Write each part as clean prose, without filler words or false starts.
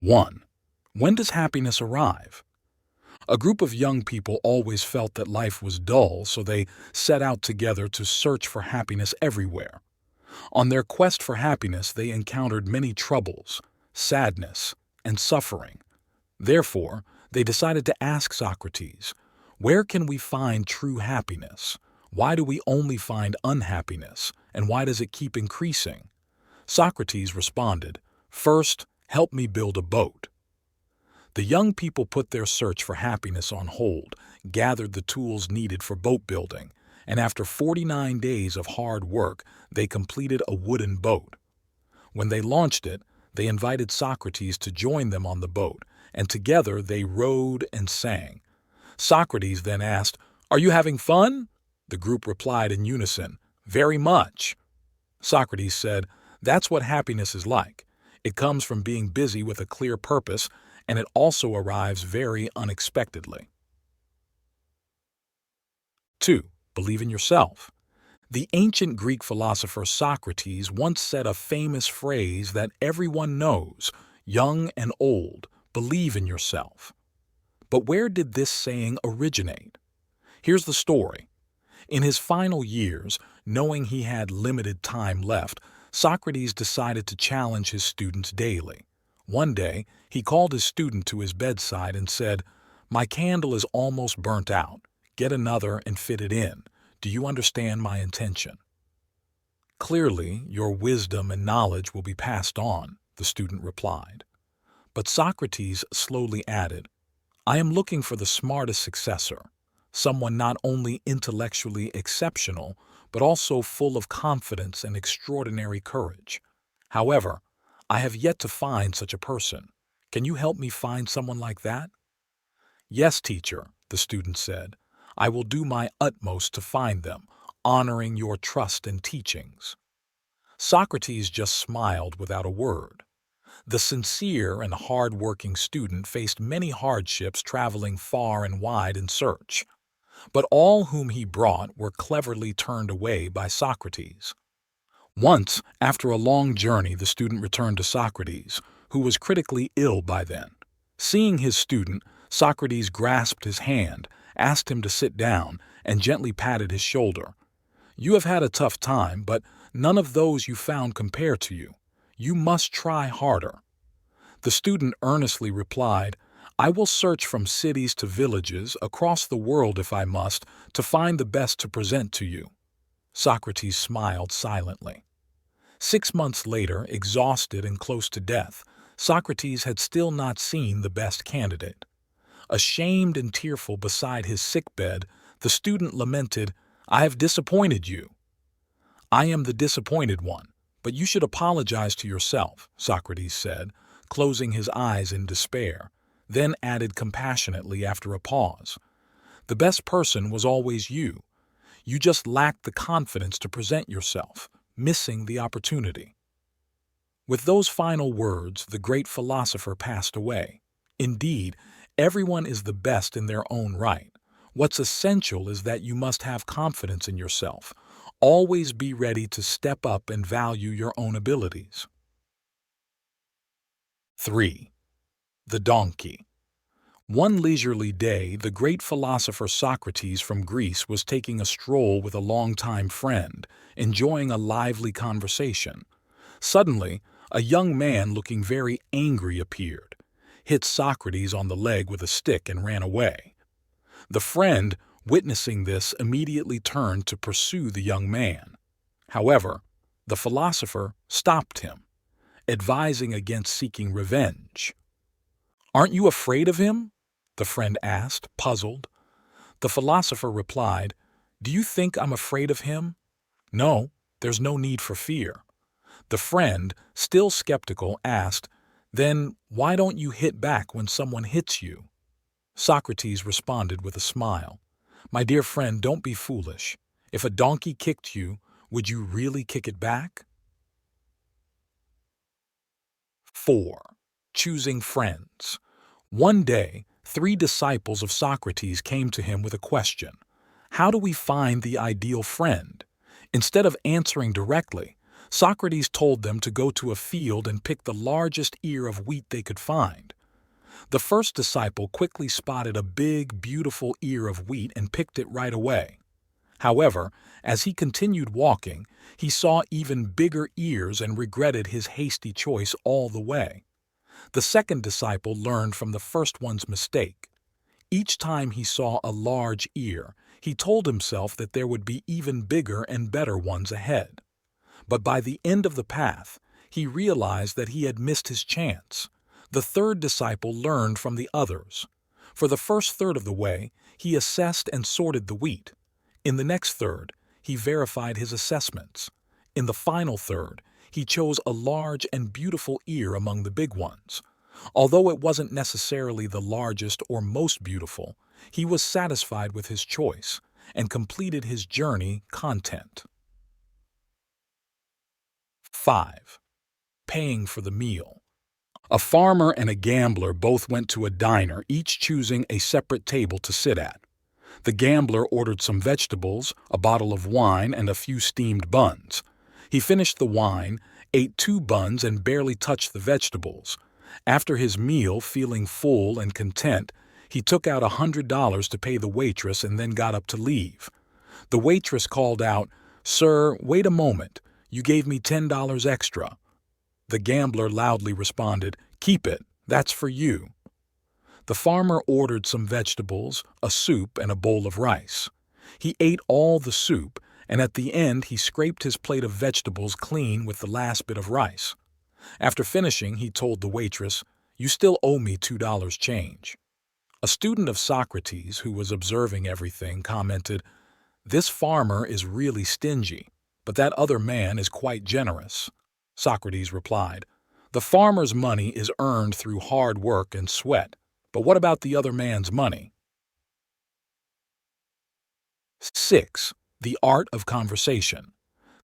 1. When does happiness arrive? A group of young people always felt that life was dull, so they set out together to search for happiness everywhere. On their quest for happiness, they encountered many troubles, sadness, and suffering. Therefore, they decided to ask Socrates, "Where can we find true happiness? Why do we only find unhappiness, and why does it keep increasing?" Socrates responded, "First, help me build a boat." The young people put their search for happiness on hold, gathered the tools needed for boat building, and after 49 days of hard work, they completed a wooden boat. When they launched it, they invited Socrates to join them on the boat, and together they rowed and sang. Socrates then asked, "Are you having fun?" The group replied in unison, "Very much." Socrates said, "That's what happiness is like. It comes from being busy with a clear purpose, and it also arrives very unexpectedly." 2. Believe in yourself. The ancient Greek philosopher Socrates once said a famous phrase that everyone knows, young and old, believe in yourself. But where did this saying originate? Here's the story. In his final years, knowing he had limited time left, Socrates decided to challenge his students daily. One day, he called his student to his bedside and said, "My candle is almost burnt out. Get another and fit it in. Do you understand my intention?" "Clearly, your wisdom and knowledge will be passed on," the student replied. But Socrates slowly added, "I am looking for the smartest successor, someone not only intellectually exceptional, but also full of confidence and extraordinary courage. However, I have yet to find such a person. Can you help me find someone like that?" "Yes, teacher," the student said. "I will do my utmost to find them, honoring your trust and teachings." Socrates just smiled without a word. The sincere and hard-working student faced many hardships traveling far and wide in search. But all whom he brought were cleverly turned away by Socrates. Once, after a long journey, the student returned to Socrates, who was critically ill by then. Seeing his student, Socrates grasped his hand, asked him to sit down, and gently patted his shoulder. "You have had a tough time, but none of those you found compare to you. You must try harder." The student earnestly replied, "I will search from cities to villages, across the world if I must, to find the best to present to you." Socrates smiled silently. 6 months later, exhausted and close to death, Socrates had still not seen the best candidate. Ashamed and tearful beside his sickbed, the student lamented, "I have disappointed you." "I am the disappointed one, but you should apologize to yourself," Socrates said, closing his eyes in despair, then added compassionately after a pause, "The best person was always you. You just lacked the confidence to present yourself, missing the opportunity." With those final words, the great philosopher passed away. Indeed, everyone is the best in their own right. What's essential is that you must have confidence in yourself. Always be ready to step up and value your own abilities. 3. The donkey. One leisurely day, the great philosopher Socrates from Greece was taking a stroll with a longtime friend, enjoying a lively conversation. Suddenly, a young man looking very angry appeared, hit Socrates on the leg with a stick and ran away. The friend, witnessing this, immediately turned to pursue the young man. However, the philosopher stopped him, advising against seeking revenge. "Aren't you afraid of him?" the friend asked, puzzled. The philosopher replied, "Do you think I'm afraid of him? No, there's no need for fear." The friend, still skeptical, asked, "Then why don't you hit back when someone hits you?" Socrates responded with a smile, "My dear friend, don't be foolish. If a donkey kicked you, would you really kick it back?" 4. Choosing friends. One day, 3 disciples of Socrates came to him with a question. How do we find the ideal friend? Instead of answering directly, Socrates told them to go to a field and pick the largest ear of wheat they could find. The first disciple quickly spotted a big, beautiful ear of wheat and picked it right away. However, as he continued walking, he saw even bigger ears and regretted his hasty choice all the way. The second disciple learned from the first one's mistake. Each time he saw a large ear, he told himself that there would be even bigger and better ones ahead. But by the end of the path, he realized that he had missed his chance. The third disciple learned from the others. For the first third of the way, he assessed and sorted the wheat. In the next third, he verified his assessments. In the final third, he chose a large and beautiful ear among the big ones. Although it wasn't necessarily the largest or most beautiful, he was satisfied with his choice and completed his journey content. 5. Paying for the meal. A farmer and a gambler both went to a diner, each choosing a separate table to sit at. The gambler ordered some vegetables, a bottle of wine, and a few steamed buns. He finished the wine, ate 2 buns, and barely touched the vegetables. After his meal, feeling full and content, he took out $100 to pay the waitress and then got up to leave. The waitress called out, "Sir, wait a moment. You gave me $10 extra." The gambler loudly responded, "Keep it. That's for you." The farmer ordered some vegetables, a soup, and a bowl of rice. He ate all the soup, and at the end he scraped his plate of vegetables clean with the last bit of rice. After finishing, he told the waitress, "You still owe me $2 change." A student of Socrates, who was observing everything, commented, "This farmer is really stingy, but that other man is quite generous." Socrates replied, "The farmer's money is earned through hard work and sweat, but what about the other man's money?" 6. The art of conversation.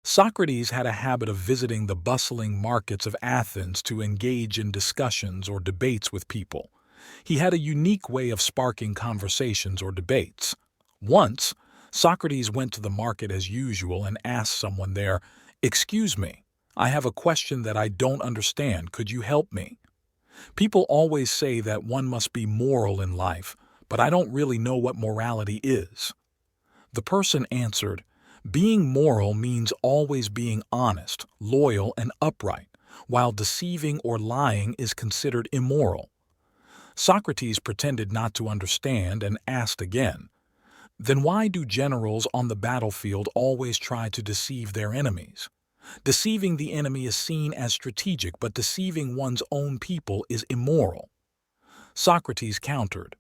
Socrates had a habit of visiting the bustling markets of Athens to engage in discussions or debates with people. He had a unique way of sparking conversations or debates. Once, Socrates went to the market as usual and asked someone there, "Excuse me, I have a question that I don't understand. Could you help me?" People always say that one must be moral in life, but I don't really know what morality is. The person answered, "Being moral means always being honest, loyal, and upright, while deceiving or lying is considered immoral." Socrates pretended not to understand and asked again, "Then why do generals on the battlefield always try to deceive their enemies? Deceiving the enemy is seen as strategic, but deceiving one's own people is immoral." Socrates countered,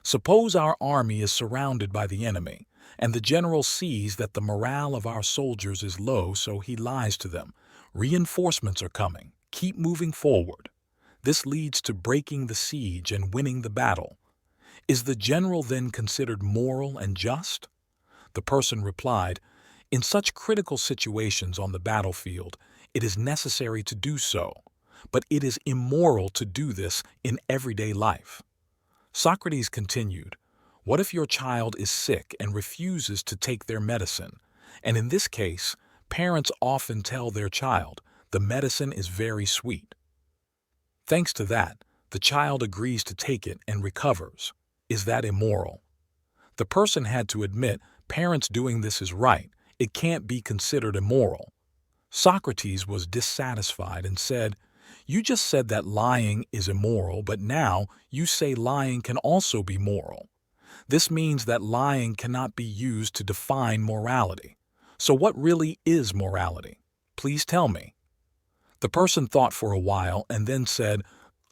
"Suppose our army is surrounded by the enemy, and the general sees that the morale of our soldiers is low, so he lies to them. Reinforcements are coming. Keep moving forward. This leads to breaking the siege and winning the battle. Is the general then considered moral and just?" The person replied, "In such critical situations on the battlefield, it is necessary to do so, but it is immoral to do this in everyday life." Socrates continued, "What if your child is sick and refuses to take their medicine? And in this case, parents often tell their child, 'The medicine is very sweet.' Thanks to that, the child agrees to take it and recovers. Is that immoral?" The person had to admit, parents doing this is right. It can't be considered immoral. Socrates was dissatisfied and said, "You just said that lying is immoral, but now you say lying can also be moral. This means that lying cannot be used to define morality. So what really is morality? Please tell me." The person thought for a while and then said,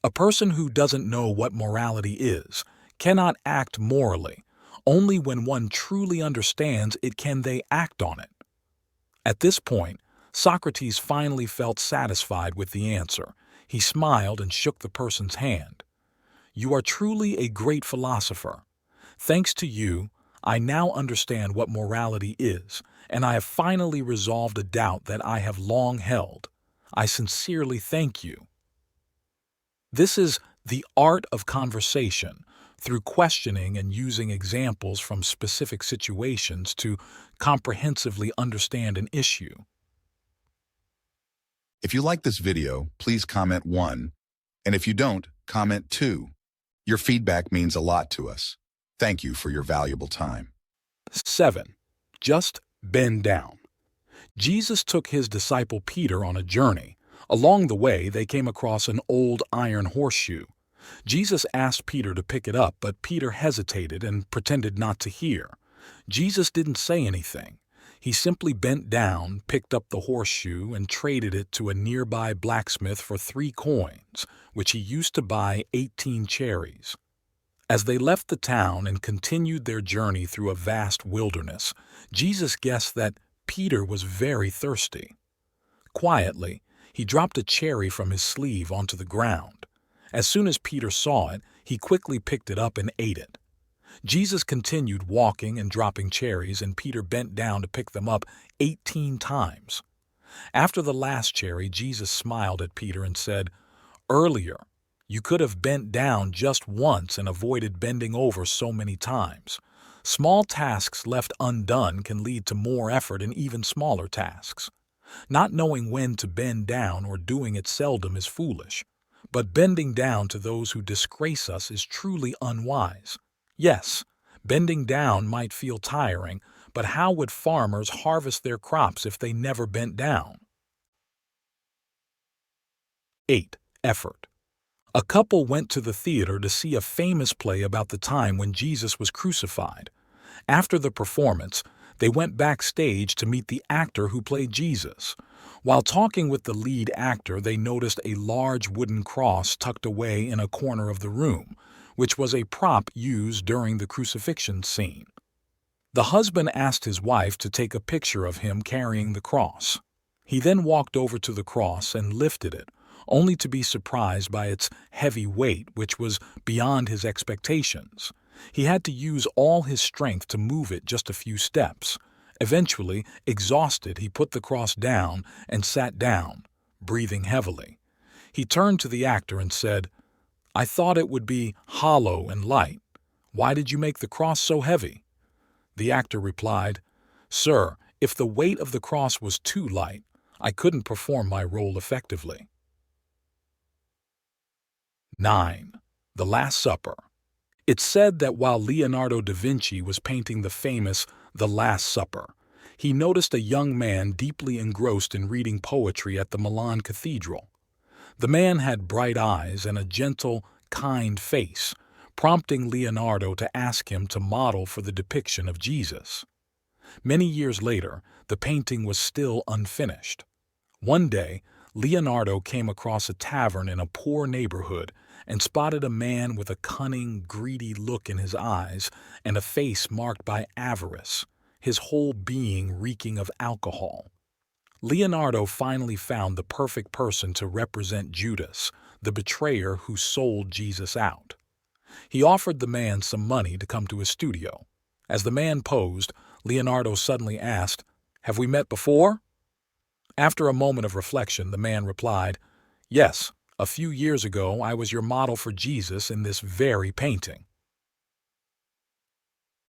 "A person who doesn't know what morality is cannot act morally. Only when one truly understands it can they act on it." At this point, Socrates finally felt satisfied with the answer. He smiled and shook the person's hand. "You are truly a great philosopher. Thanks to you, I now understand what morality is, and I have finally resolved a doubt that I have long held. I sincerely thank you." This is the art of conversation, through questioning and using examples from specific situations to comprehensively understand an issue. If you like this video, please comment 1. And if you don't, comment 2. Your feedback means a lot to us. Thank you for your valuable time. 7. Just bend down. Jesus took his disciple Peter on a journey. Along the way, they came across an old iron horseshoe. Jesus asked Peter to pick it up, but Peter hesitated and pretended not to hear. Jesus didn't say anything. He simply bent down, picked up the horseshoe, and traded it to a nearby blacksmith for 3 coins, which he used to buy 18 cherries. As they left the town and continued their journey through a vast wilderness, Jesus guessed that Peter was very thirsty. Quietly, he dropped a cherry from his sleeve onto the ground. As soon as Peter saw it, he quickly picked it up and ate it. Jesus continued walking and dropping cherries, and Peter bent down to pick them up 18 times. After the last cherry, Jesus smiled at Peter and said, "Earlier, you could have bent down just once and avoided bending over so many times. Small tasks left undone can lead to more effort in even smaller tasks. Not knowing when to bend down or doing it seldom is foolish, but bending down to those who disgrace us is truly unwise. Yes, bending down might feel tiring, but how would farmers harvest their crops if they never bent down?" 8. Effort. A couple went to the theater to see a famous play about the time when Jesus was crucified. After the performance, they went backstage to meet the actor who played Jesus. While talking with the lead actor, they noticed a large wooden cross tucked away in a corner of the room, which was a prop used during the crucifixion scene. The husband asked his wife to take a picture of him carrying the cross. He then walked over to the cross and lifted it, only to be surprised by its heavy weight, which was beyond his expectations. He had to use all his strength to move it just a few steps. Eventually, exhausted, he put the cross down and sat down, breathing heavily. He turned to the actor and said, "I thought it would be hollow and light. Why did you make the cross so heavy?" The actor replied, "Sir, if the weight of the cross was too light, I couldn't perform my role effectively." 9. The Last Supper. It's said that while Leonardo da Vinci was painting the famous The Last Supper, he noticed a young man deeply engrossed in reading poetry at the Milan Cathedral. The man had bright eyes and a gentle, kind face, prompting Leonardo to ask him to model for the depiction of Jesus. Many years later, the painting was still unfinished. One day, Leonardo came across a tavern in a poor neighborhood and spotted a man with a cunning, greedy look in his eyes and a face marked by avarice, his whole being reeking of alcohol. Leonardo finally found the perfect person to represent Judas, the betrayer who sold Jesus out. He offered the man some money to come to his studio. As the man posed, Leonardo suddenly asked, "Have we met before?" After a moment of reflection, the man replied, "Yes, a few years ago I was your model for Jesus in this very painting."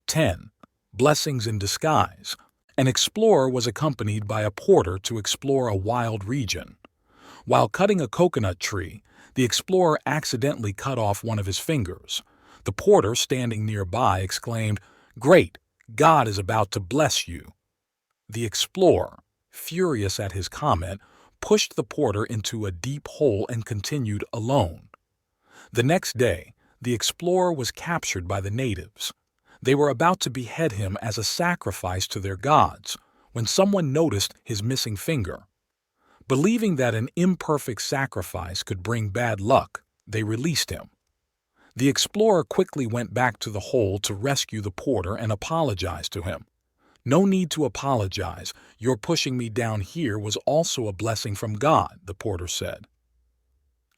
10. Blessings in disguise. An explorer was accompanied by a porter to explore a wild region. While cutting a coconut tree, the explorer accidentally cut off one of his fingers. The porter, standing nearby, exclaimed, "Great! God is about to bless you." The explorer, furious at his comment, pushed the porter into a deep hole and continued alone. The next day, the explorer was captured by the natives. They were about to behead him as a sacrifice to their gods when someone noticed his missing finger. Believing that an imperfect sacrifice could bring bad luck, they released him. The explorer quickly went back to the hole to rescue the porter and apologize to him. "No need to apologize. Your pushing me down here was also a blessing from God," the porter said.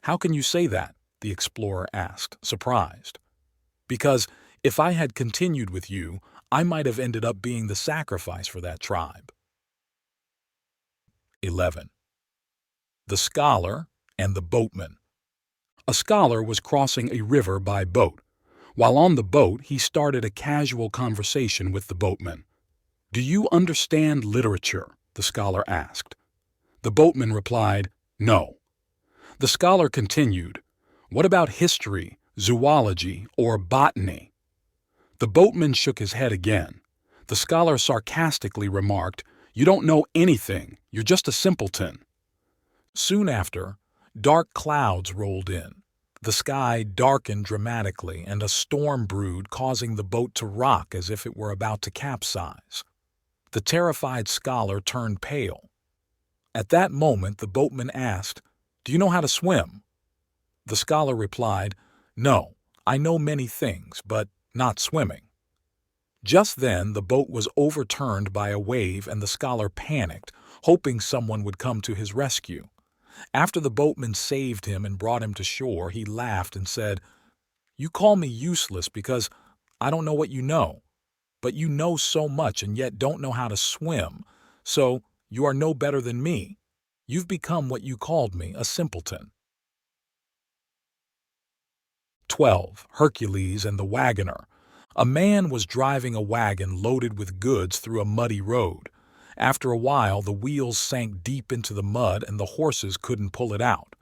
"How can you say that?" the explorer asked, surprised. "Because if I had continued with you, I might have ended up being the sacrifice for that tribe." 11. The Scholar and the Boatman. A scholar was crossing a river by boat. While on the boat, he started a casual conversation with the boatman. "Do you understand literature?" the scholar asked. The boatman replied, No. The scholar continued, "What about history, zoology, or botany?" The boatman shook his head again. The scholar sarcastically remarked, "You don't know anything. You're just a simpleton." Soon after, dark clouds rolled in. The sky darkened dramatically, and a storm brewed, causing the boat to rock as if it were about to capsize. The terrified scholar turned pale. At that moment, the boatman asked, "Do you know how to swim?" The scholar replied, "No, I know many things, but not swimming." Just then, the boat was overturned by a wave and the scholar panicked, hoping someone would come to his rescue. After the boatman saved him and brought him to shore, he laughed and said, "You call me useless because I don't know what you know, but you know so much and yet don't know how to swim, so you are no better than me. You've become what you called me, a simpleton." 12. Hercules and the Wagoner. A man was driving a wagon loaded with goods through a muddy road. After a while, the wheels sank deep into the mud and the horses couldn't pull it out.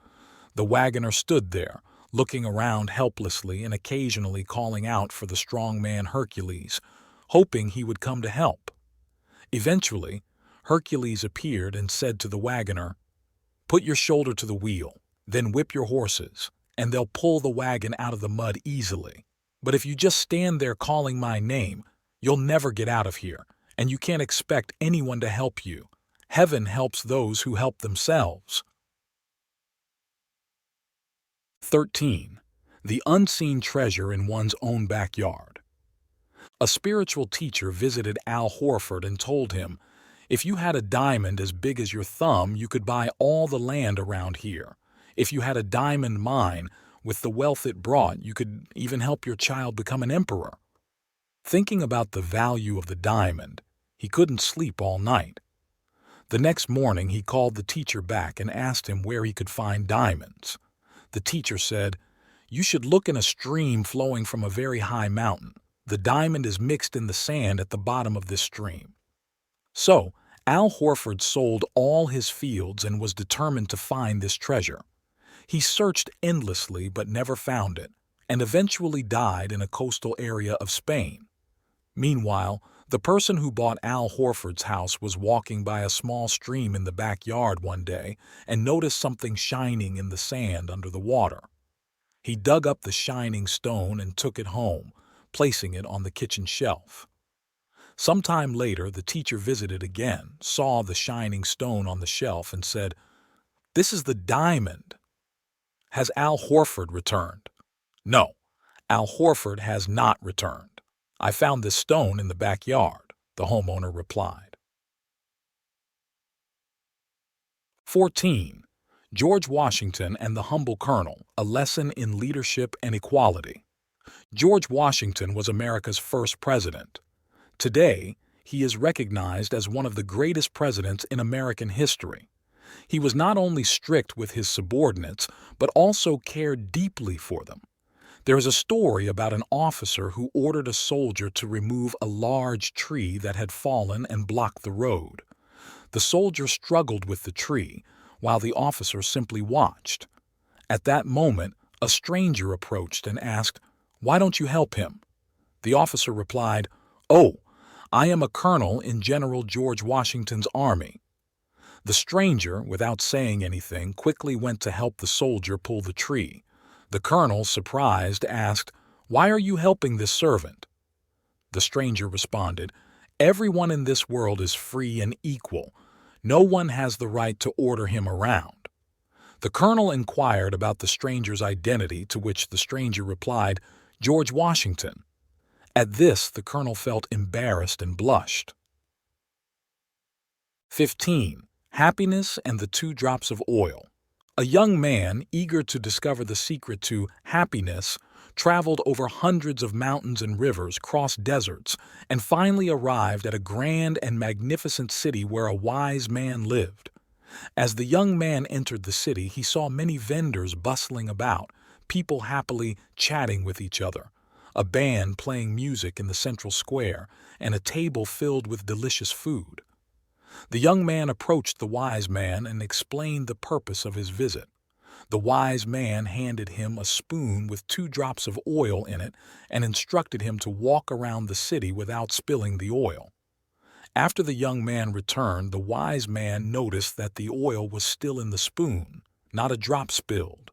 The wagoner stood there, looking around helplessly and occasionally calling out for the strong man Hercules, hoping he would come to help. Eventually, Hercules appeared and said to the wagoner, "Put your shoulder to the wheel, then whip your horses, and they'll pull the wagon out of the mud easily. But if you just stand there calling my name, you'll never get out of here, and you can't expect anyone to help you. Heaven helps those who help themselves." 13. The unseen treasure in one's own backyard. A spiritual teacher visited Al Horford and told him, "If you had a diamond as big as your thumb, you could buy all the land around here. If you had a diamond mine, with the wealth it brought, you could even help your child become an emperor." Thinking about the value of the diamond, he couldn't sleep all night. The next morning, he called the teacher back and asked him where he could find diamonds. The teacher said, "You should look in a stream flowing from a very high mountain. The diamond is mixed in the sand at the bottom of this stream." So, Al Horford sold all his fields and was determined to find this treasure. He searched endlessly but never found it, and eventually died in a coastal area of Spain. Meanwhile, the person who bought Al Horford's house was walking by a small stream in the backyard one day and noticed something shining in the sand under the water. He dug up the shining stone and took it home, placing it on the kitchen shelf. Sometime later, the teacher visited again, saw the shining stone on the shelf, and said, "This is the diamond. Has Al Horford returned?" "No, Al Horford has not returned. I found this stone in the backyard," the homeowner replied. 14. George Washington and the Humble Colonel, a lesson in leadership and equality. George Washington was America's first president. Today, he is recognized as one of the greatest presidents in American history. He was not only strict with his subordinates, but also cared deeply for them. There is a story about an officer who ordered a soldier to remove a large tree that had fallen and blocked the road. The soldier struggled with the tree, while the officer simply watched. At that moment, a stranger approached and asked, "Why don't you help him?" The officer replied, "Oh, I am a colonel in General George Washington's army." The stranger, without saying anything, quickly went to help the soldier pull the tree. The colonel, surprised, asked, "Why are you helping this servant?" The stranger responded, "Everyone in this world is free and equal. No one has the right to order him around." The colonel inquired about the stranger's identity, to which the stranger replied, "George Washington." At this, the colonel felt embarrassed and blushed. 15. Happiness and the 2 drops of oil. A young man, eager to discover the secret to happiness, traveled over hundreds of mountains and rivers, crossed deserts, and finally arrived at a grand and magnificent city where a wise man lived. As the young man entered the city, he saw many vendors bustling about, people happily chatting with each other, a band playing music in the central square, and a table filled with delicious food. The young man approached the wise man and explained the purpose of his visit. The wise man handed him a spoon with 2 drops of oil in it and instructed him to walk around the city without spilling the oil. After the young man returned, the wise man noticed that the oil was still in the spoon, not a drop spilled.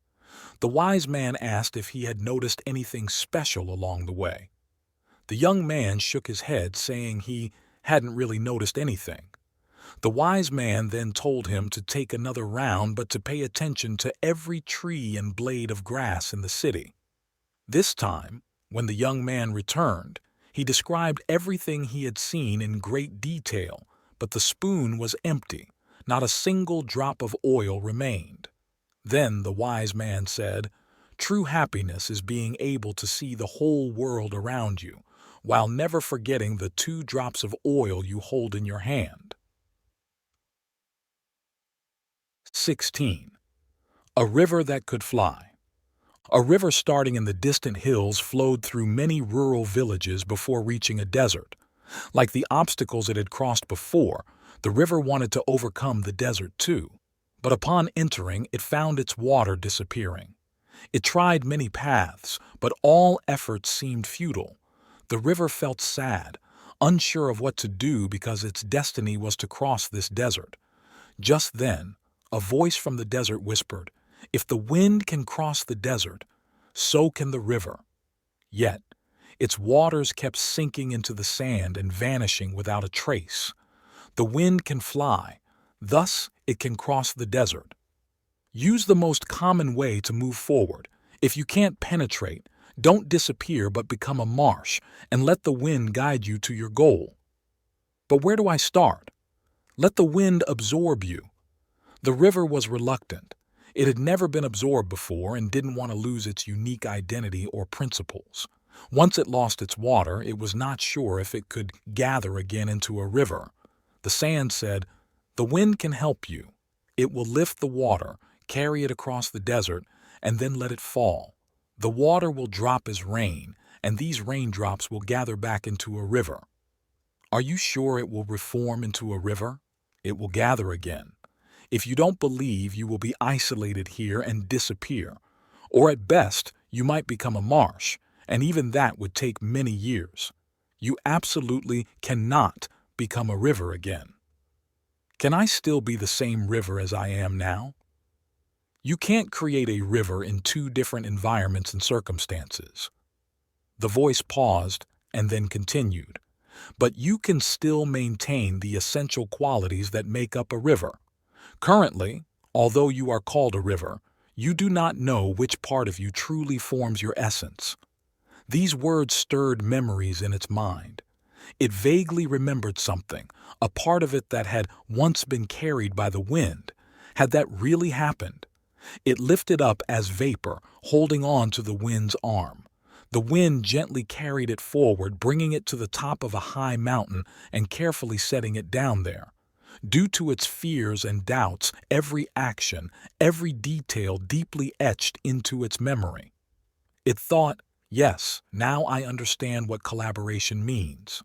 The wise man asked if he had noticed anything special along the way. The young man shook his head, saying he hadn't really noticed anything. The wise man then told him to take another round, but to pay attention to every tree and blade of grass in the city. This time, when the young man returned, he described everything he had seen in great detail, but the spoon was empty. Not a single drop of oil remained. Then the wise man said, "True happiness is being able to see the whole world around you, while never forgetting the 2 drops of oil you hold in your hand." 16. A river that could fly. A river starting in the distant hills flowed through many rural villages before reaching a desert. Like the obstacles it had crossed before, the river wanted to overcome the desert too. But upon entering, it found its water disappearing. It tried many paths, but all efforts seemed futile. The river felt sad, unsure of what to do because its destiny was to cross this desert. Just then, a voice from the desert whispered, "If the wind can cross the desert, so can the river." Yet, its waters kept sinking into the sand and vanishing without a trace. The wind can fly, thus it can cross the desert. Use the most common way to move forward. If you can't penetrate, don't disappear but become a marsh and let the wind guide you to your goal. But where do I start? Let the wind absorb you. The river was reluctant. It had never been absorbed before and didn't want to lose its unique identity or principles. Once it lost its water, it was not sure if it could gather again into a river. The sand said, "The wind can help you. It will lift the water, carry it across the desert, and then let it fall. The water will drop as rain, and these raindrops will gather back into a river. Are you sure it will reform into a river? It will gather again. If you don't believe, you will be isolated here and disappear. Or at best, you might become a marsh, and even that would take many years. You absolutely cannot become a river again. Can I still be the same river as I am now? You can't create a river in 2 different environments and circumstances." The voice paused and then continued, "But you can still maintain the essential qualities that make up a river. Currently, although you are called a river, you do not know which part of you truly forms your essence." These words stirred memories in its mind. It vaguely remembered something, a part of it that had once been carried by the wind. Had that really happened? It lifted up as vapor, holding on to the wind's arm. The wind gently carried it forward, bringing it to the top of a high mountain and carefully setting it down there. Due to its fears and doubts, every action, every detail deeply etched into its memory. It thought, "Yes, now I understand what collaboration means."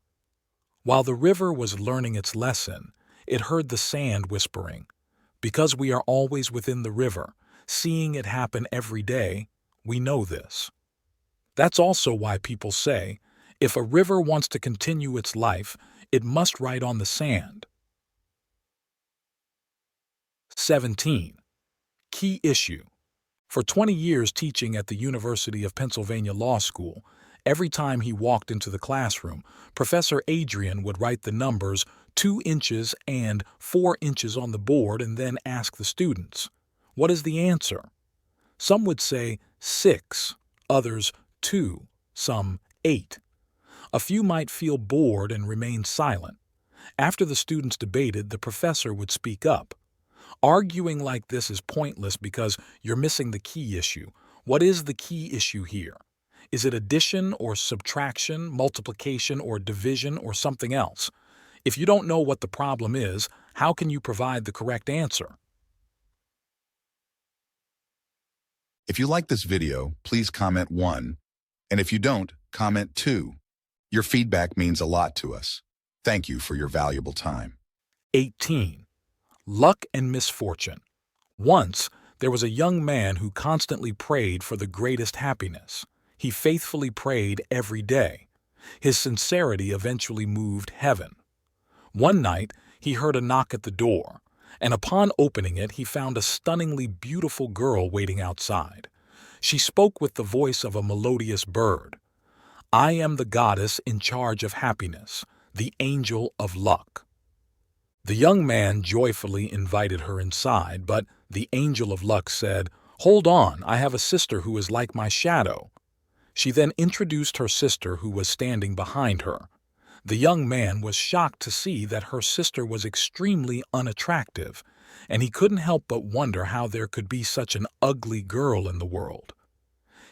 While the river was learning its lesson, it heard the sand whispering, "Because we are always within the river, seeing it happen every day, we know this." That's also why people say, if a river wants to continue its life, it must ride on the sand. 17. Key issue. For 20 years teaching at the University of Pennsylvania Law School, every time he walked into the classroom, Professor Adrian would write the numbers 2 inches and 4 inches on the board and then ask the students, "What is the answer?" Some would say 6, others 2, some 8. A few might feel bored and remain silent. After the students debated, the professor would speak up. Arguing like this is pointless because you're missing the key issue. What is the key issue here? Is it addition or subtraction, multiplication or division, or something else? If you don't know what the problem is, how can you provide the correct answer? If you like this video, please comment 1. And if you don't, comment 2. Your feedback means a lot to us. Thank you for your valuable time. 18. Luck and misfortune. Once, there was a young man who constantly prayed for the greatest happiness. He faithfully prayed every day. His sincerity eventually moved heaven. One night, he heard a knock at the door, and upon opening it, he found a stunningly beautiful girl waiting outside. She spoke with the voice of a melodious bird. "I am the goddess in charge of happiness, the angel of luck." The young man joyfully invited her inside, but the angel of luck said, "Hold on, I have a sister who is like my shadow." She then introduced her sister who was standing behind her. The young man was shocked to see that her sister was extremely unattractive, and he couldn't help but wonder how there could be such an ugly girl in the world.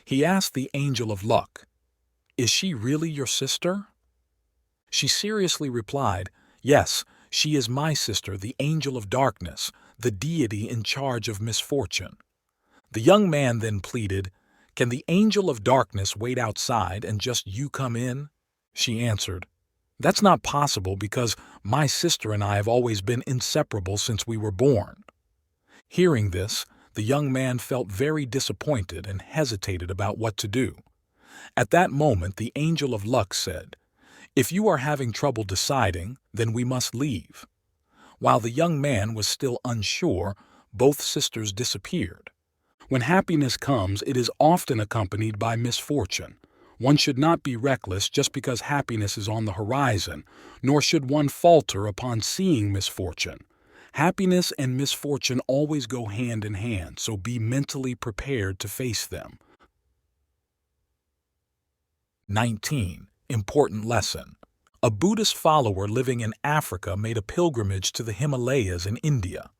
He asked the angel of luck, "Is she really your sister?" She seriously replied, "Yes, she is my sister, the angel of darkness, the deity in charge of misfortune." The young man then pleaded, "Can the angel of darkness wait outside and just you come in?" She answered, "That's not possible because my sister and I have always been inseparable since we were born." Hearing this, the young man felt very disappointed and hesitated about what to do. At that moment, the angel of luck said, "If you are having trouble deciding, then we must leave." While the young man was still unsure, both sisters disappeared. When happiness comes, it is often accompanied by misfortune. One should not be reckless just because happiness is on the horizon, nor should one falter upon seeing misfortune. Happiness and misfortune always go hand in hand, so be mentally prepared to face them. 19. Important lesson. A Buddhist follower living in Africa made a pilgrimage to the Himalayas in India.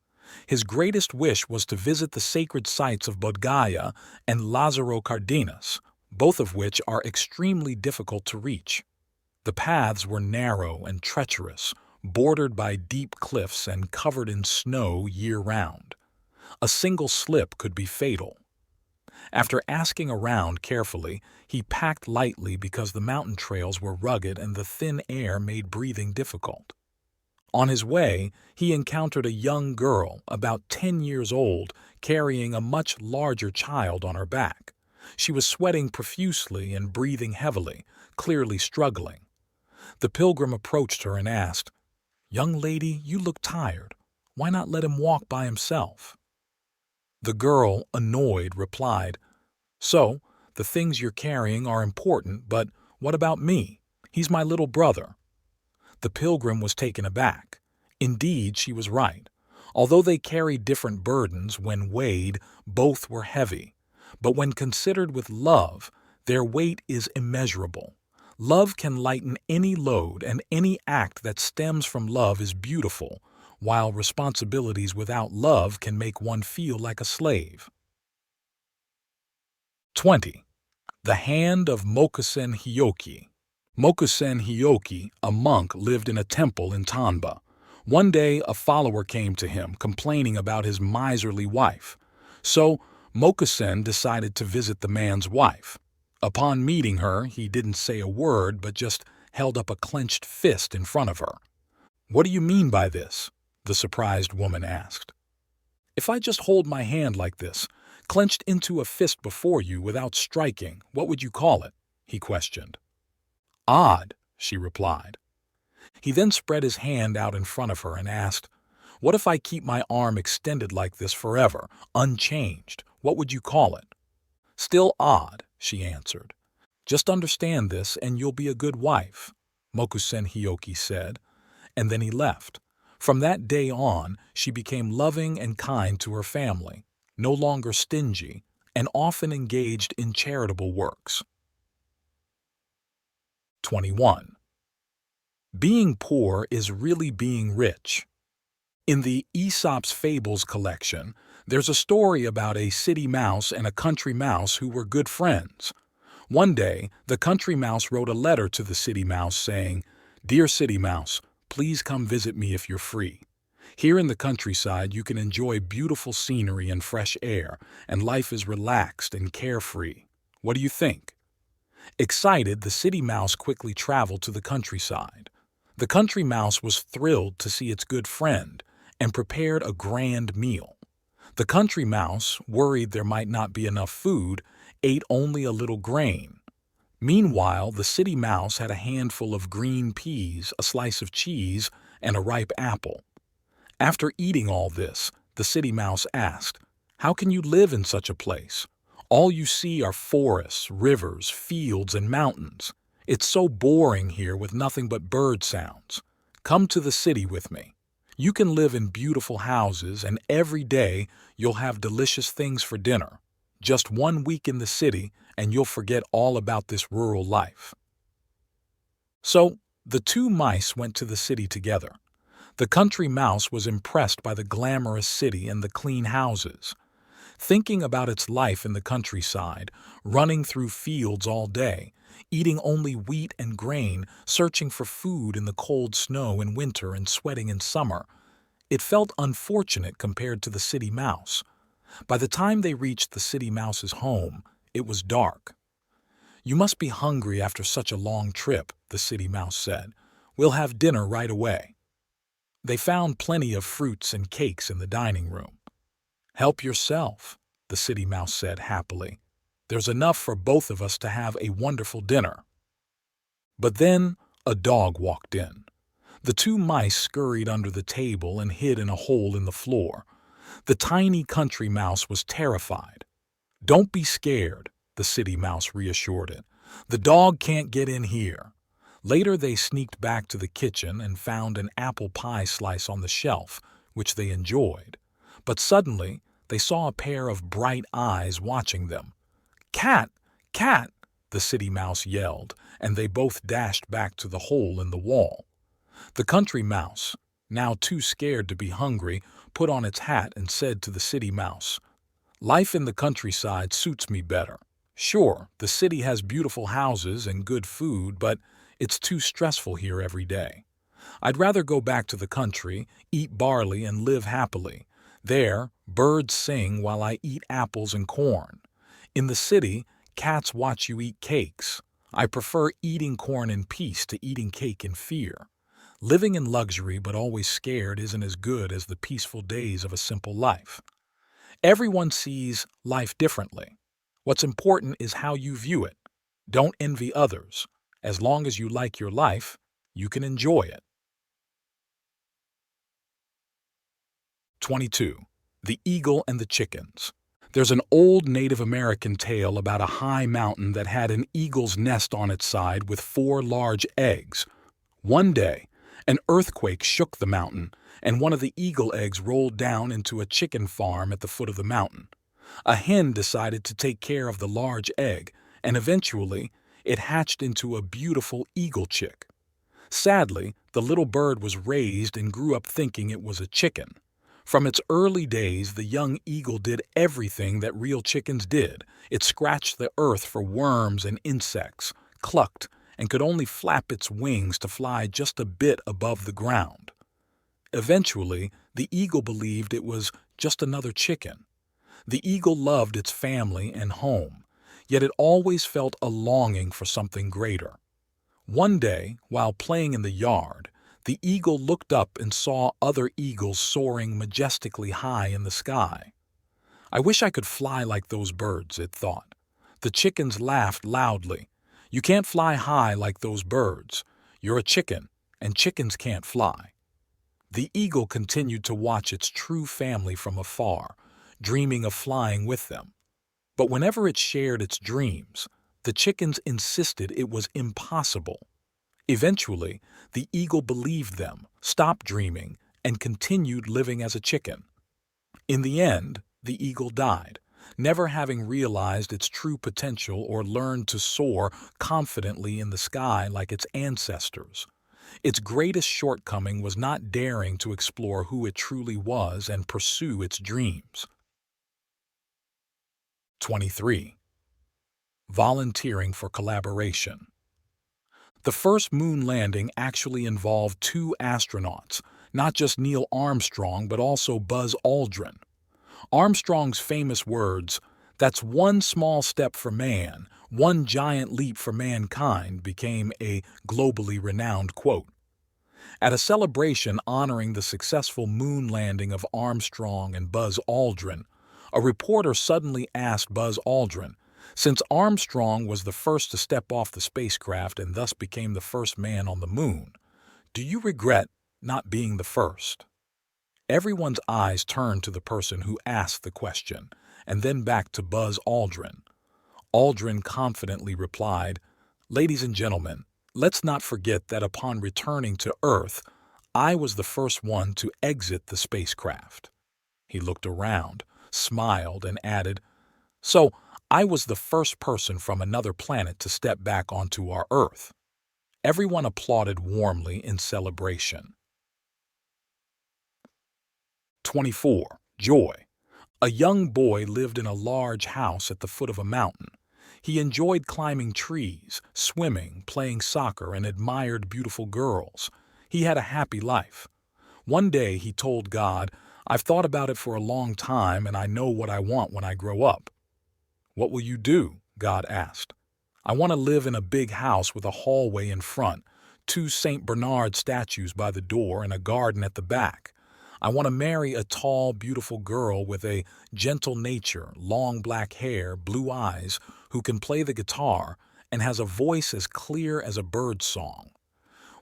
His greatest wish was to visit the sacred sites of Bodh Gaya and Lázaro Cárdenas, both of which are extremely difficult to reach. The paths were narrow and treacherous, bordered by deep cliffs and covered in snow year-round. A single slip could be fatal. After asking around carefully, he packed lightly because the mountain trails were rugged and the thin air made breathing difficult. On his way, he encountered a young girl, about 10 years old, carrying a much larger child on her back. She was sweating profusely and breathing heavily, clearly struggling. The pilgrim approached her and asked, "Young lady, you look tired. Why not let him walk by himself?" The girl, annoyed, replied, "So, the things you're carrying are important, but what about me? He's my little brother." The pilgrim was taken aback. Indeed, she was right. Although they carried different burdens, when weighed, both were heavy. But when considered with love, their weight is immeasurable. Love can lighten any load, and any act that stems from love is beautiful, while responsibilities without love can make one feel like a slave. 20. The Hand of Mokusen HIOKI. Mokusen HIOKI, a monk, lived in a temple in Tanba. One day, a follower came to him, complaining about his miserly wife. So, Mokusen decided to visit the man's wife. Upon meeting her, he didn't say a word, but just held up a clenched fist in front of her. "What do you mean by this?" the surprised woman asked. "If I just hold my hand like this, clenched into a fist before you without striking, what would you call it?" he questioned. "Odd," she replied. He then spread his hand out in front of her and asked, "What if I keep my arm extended like this forever, unchanged? What would you call it?" "Still odd," she answered. "Just understand this and you'll be a good wife," Mokusen HIOKI said, and then he left. From that day on, she became loving and kind to her family, no longer stingy, and often engaged in charitable works. 21. Being poor is really being rich. In the Aesop's Fables collection, there's a story about a city mouse and a country mouse who were good friends. One day, the country mouse wrote a letter to the city mouse saying, "Dear city mouse, please come visit me if you're free. Here in the countryside, you can enjoy beautiful scenery and fresh air, and life is relaxed and carefree. What do you think?" Excited, the city mouse quickly traveled to the countryside. The country mouse was thrilled to see its good friend and prepared a grand meal. The country mouse, worried there might not be enough food, ate only a little grain. Meanwhile, the city mouse had a handful of green peas, a slice of cheese, and a ripe apple. After eating all this, the city mouse asked, "How can you live in such a place? All you see are forests, rivers, fields, and mountains. It's so boring here with nothing but bird sounds. Come to the city with me. You can live in beautiful houses, and every day you'll have delicious things for dinner. Just 1 week in the city, and you'll forget all about this rural life." So, the two mice went to the city together. The country mouse was impressed by the glamorous city and the clean houses. Thinking about its life in the countryside, running through fields all day, eating only wheat and grain, searching for food in the cold snow in winter and sweating in summer, it felt unfortunate compared to the city mouse. By the time they reached the city mouse's home, it was dark. "You must be hungry after such a long trip," the city mouse said. "We'll have dinner right away." They found plenty of fruits and cakes in the dining room. "Help yourself," the city mouse said happily. "There's enough for both of us to have a wonderful dinner." But then a dog walked in. The two mice scurried under the table and hid in a hole in the floor. The tiny country mouse was terrified. "Don't be scared," the city mouse reassured it. "The dog can't get in here." Later they sneaked back to the kitchen and found an apple pie slice on the shelf, which they enjoyed. But suddenly they saw a pair of bright eyes watching them. "Cat! Cat!" the city mouse yelled, and they both dashed back to the hole in the wall. The country mouse, now too scared to be hungry, put on its hat and said to the city mouse, "Life in the countryside suits me better. Sure, the city has beautiful houses and good food, but it's too stressful here every day. I'd rather go back to the country, eat barley, and live happily. There, birds sing while I eat apples and corn. In the city, cats watch you eat cakes. I prefer eating corn in peace to eating cake in fear. Living in luxury but always scared isn't as good as the peaceful days of a simple life." Everyone sees life differently. What's important is how you view it. Don't envy others. As long as you like your life, you can enjoy it. 22. The Eagle and the Chickens. There's an old Native American tale about a high mountain that had an eagle's nest on its side with 4 large eggs. One day, an earthquake shook the mountain, and one of the eagle eggs rolled down into a chicken farm at the foot of the mountain. A hen decided to take care of the large egg, and eventually, it hatched into a beautiful eagle chick. Sadly, the little bird was raised and grew up thinking it was a chicken. From its early days, the young eagle did everything that real chickens did. It scratched the earth for worms and insects, clucked, and could only flap its wings to fly just a bit above the ground. Eventually, the eagle believed it was just another chicken. The eagle loved its family and home, yet it always felt a longing for something greater. One day, while playing in the yard, the eagle looked up and saw other eagles soaring majestically high in the sky. "I wish I could fly like those birds," it thought. The chickens laughed loudly. "You can't fly high like those birds. You're a chicken, and chickens can't fly." The eagle continued to watch its true family from afar, dreaming of flying with them. But whenever it shared its dreams, the chickens insisted it was impossible. Eventually, the eagle believed them, stopped dreaming, and continued living as a chicken. In the end, the eagle died, never having realized its true potential or learned to soar confidently in the sky like its ancestors. Its greatest shortcoming was not daring to explore who it truly was and pursue its dreams. 23. Volunteering for collaboration. The first moon landing actually involved 2 astronauts, not just Neil Armstrong but also Buzz Aldrin. Armstrong's famous words, "That's one small step for man, one giant leap for mankind," became a globally renowned quote. At a celebration honoring the successful moon landing of Armstrong and Buzz Aldrin, a reporter suddenly asked Buzz Aldrin, since Armstrong was the first to step off the spacecraft and thus became the first man on the moon, "Do you regret not being the first?" Everyone's eyes turned to the person who asked the question, and then back to Buzz Aldrin. Aldrin confidently replied, "Ladies and gentlemen, let's not forget that upon returning to Earth, I was the first one to exit the spacecraft." He looked around, smiled, and added, "So I was the first person from another planet to step back onto our Earth." Everyone applauded warmly in celebration. 24. Joy. A young boy lived in a large house at the foot of a mountain. He enjoyed climbing trees, swimming, playing soccer, and admired beautiful girls. He had a happy life. One day he told God, "I've thought about it for a long time and I know what I want when I grow up." "What will you do?" God asked. "I want to live in a big house with a hallway in front, 2 St. Bernard statues by the door, and a garden at the back. I want to marry a tall, beautiful girl with a gentle nature, long black hair, blue eyes, who can play the guitar and has a voice as clear as a bird's song.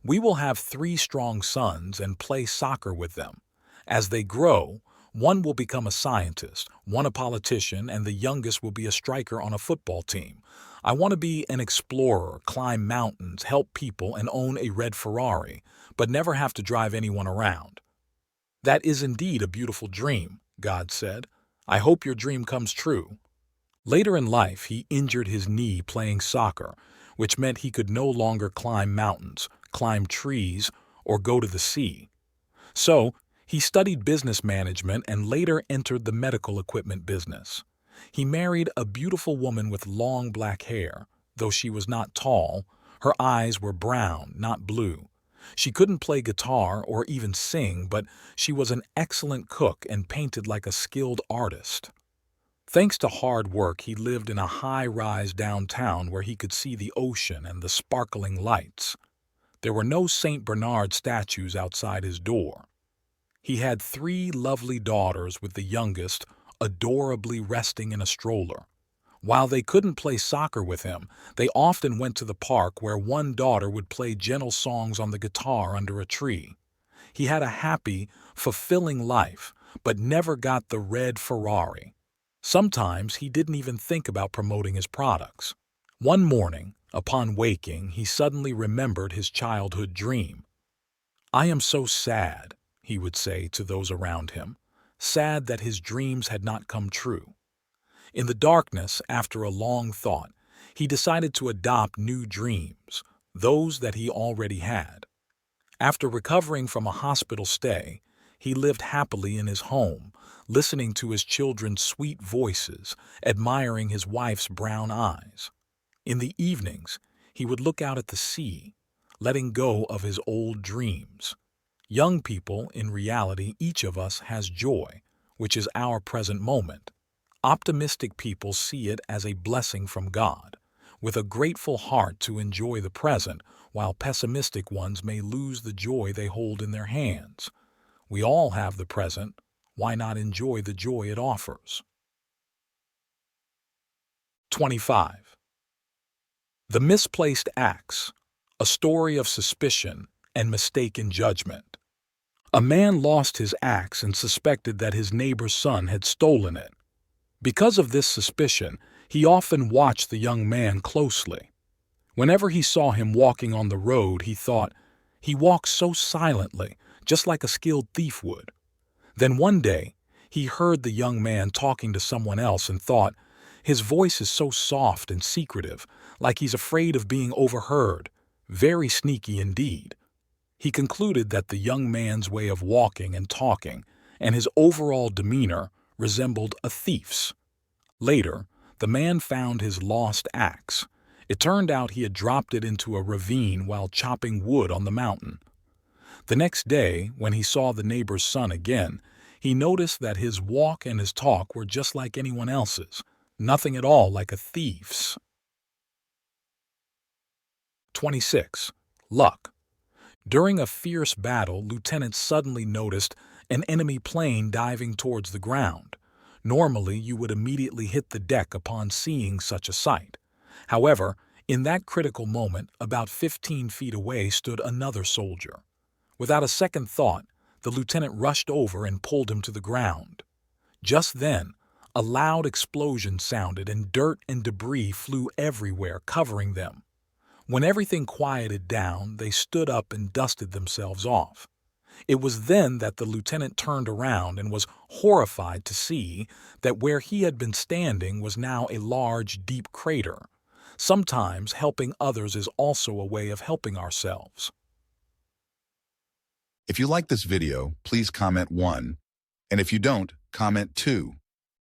We will have 3 strong sons and play soccer with them. As they grow, one will become a scientist, one a politician, and the youngest will be a striker on a football team. I want to be an explorer, climb mountains, help people, and own a red Ferrari, but never have to drive anyone around." "That is indeed a beautiful dream," God said. "I hope your dream comes true." Later in life, he injured his knee playing soccer, which meant he could no longer climb mountains, climb trees, or go to the sea. So, he studied business management and later entered the medical equipment business. He married a beautiful woman with long black hair. Though she was not tall, her eyes were brown, not blue. She couldn't play guitar or even sing, but she was an excellent cook and painted like a skilled artist. Thanks to hard work, he lived in a high-rise downtown where he could see the ocean and the sparkling lights. There were no St. Bernard statues outside his door. He had 3 lovely daughters, with the youngest adorably resting in a stroller. While they couldn't play soccer with him, they often went to the park where one daughter would play gentle songs on the guitar under a tree. He had a happy, fulfilling life, but never got the red Ferrari. Sometimes he didn't even think about promoting his products. One morning, upon waking, he suddenly remembered his childhood dream. "I am so sad," he would say to those around him, sad that his dreams had not come true. In the darkness, after a long thought, he decided to adopt new dreams, those that he already had. After recovering from a hospital stay, he lived happily in his home, listening to his children's sweet voices, admiring his wife's brown eyes. In the evenings, he would look out at the sea, letting go of his old dreams. Young people, in reality, each of us has joy, which is our present moment. Optimistic people see it as a blessing from God, with a grateful heart to enjoy the present, while pessimistic ones may lose the joy they hold in their hands. We all have the present. Why not enjoy the joy it offers? 25. The Misplaced Axe, a story of suspicion and mistaken judgment. A man lost his axe and suspected that his neighbor's son had stolen it. Because of this suspicion, he often watched the young man closely. Whenever he saw him walking on the road, he thought, "He walks so silently, just like a skilled thief would." Then one day, he heard the young man talking to someone else and thought, "His voice is so soft and secretive, like he's afraid of being overheard. Very sneaky indeed." He concluded that the young man's way of walking and talking and his overall demeanor resembled a thief's. Later, the man found his lost axe. It turned out he had dropped it into a ravine while chopping wood on the mountain. The next day, when he saw the neighbor's son again, he noticed that his walk and his talk were just like anyone else's, nothing at all like a thief's. 26. Luck. During a fierce battle, lieutenants suddenly noticed an enemy plane diving towards the ground. Normally, you would immediately hit the deck upon seeing such a sight. However, in that critical moment, about 15 feet away stood another soldier. Without a second thought, the lieutenant rushed over and pulled him to the ground. Just then, a loud explosion sounded and dirt and debris flew everywhere, covering them. When everything quieted down, they stood up and dusted themselves off. It was then that the lieutenant turned around and was horrified to see that where he had been standing was now a large, deep crater. Sometimes helping others is also a way of helping ourselves. If you like this video, please comment 1. And if you don't, comment 2.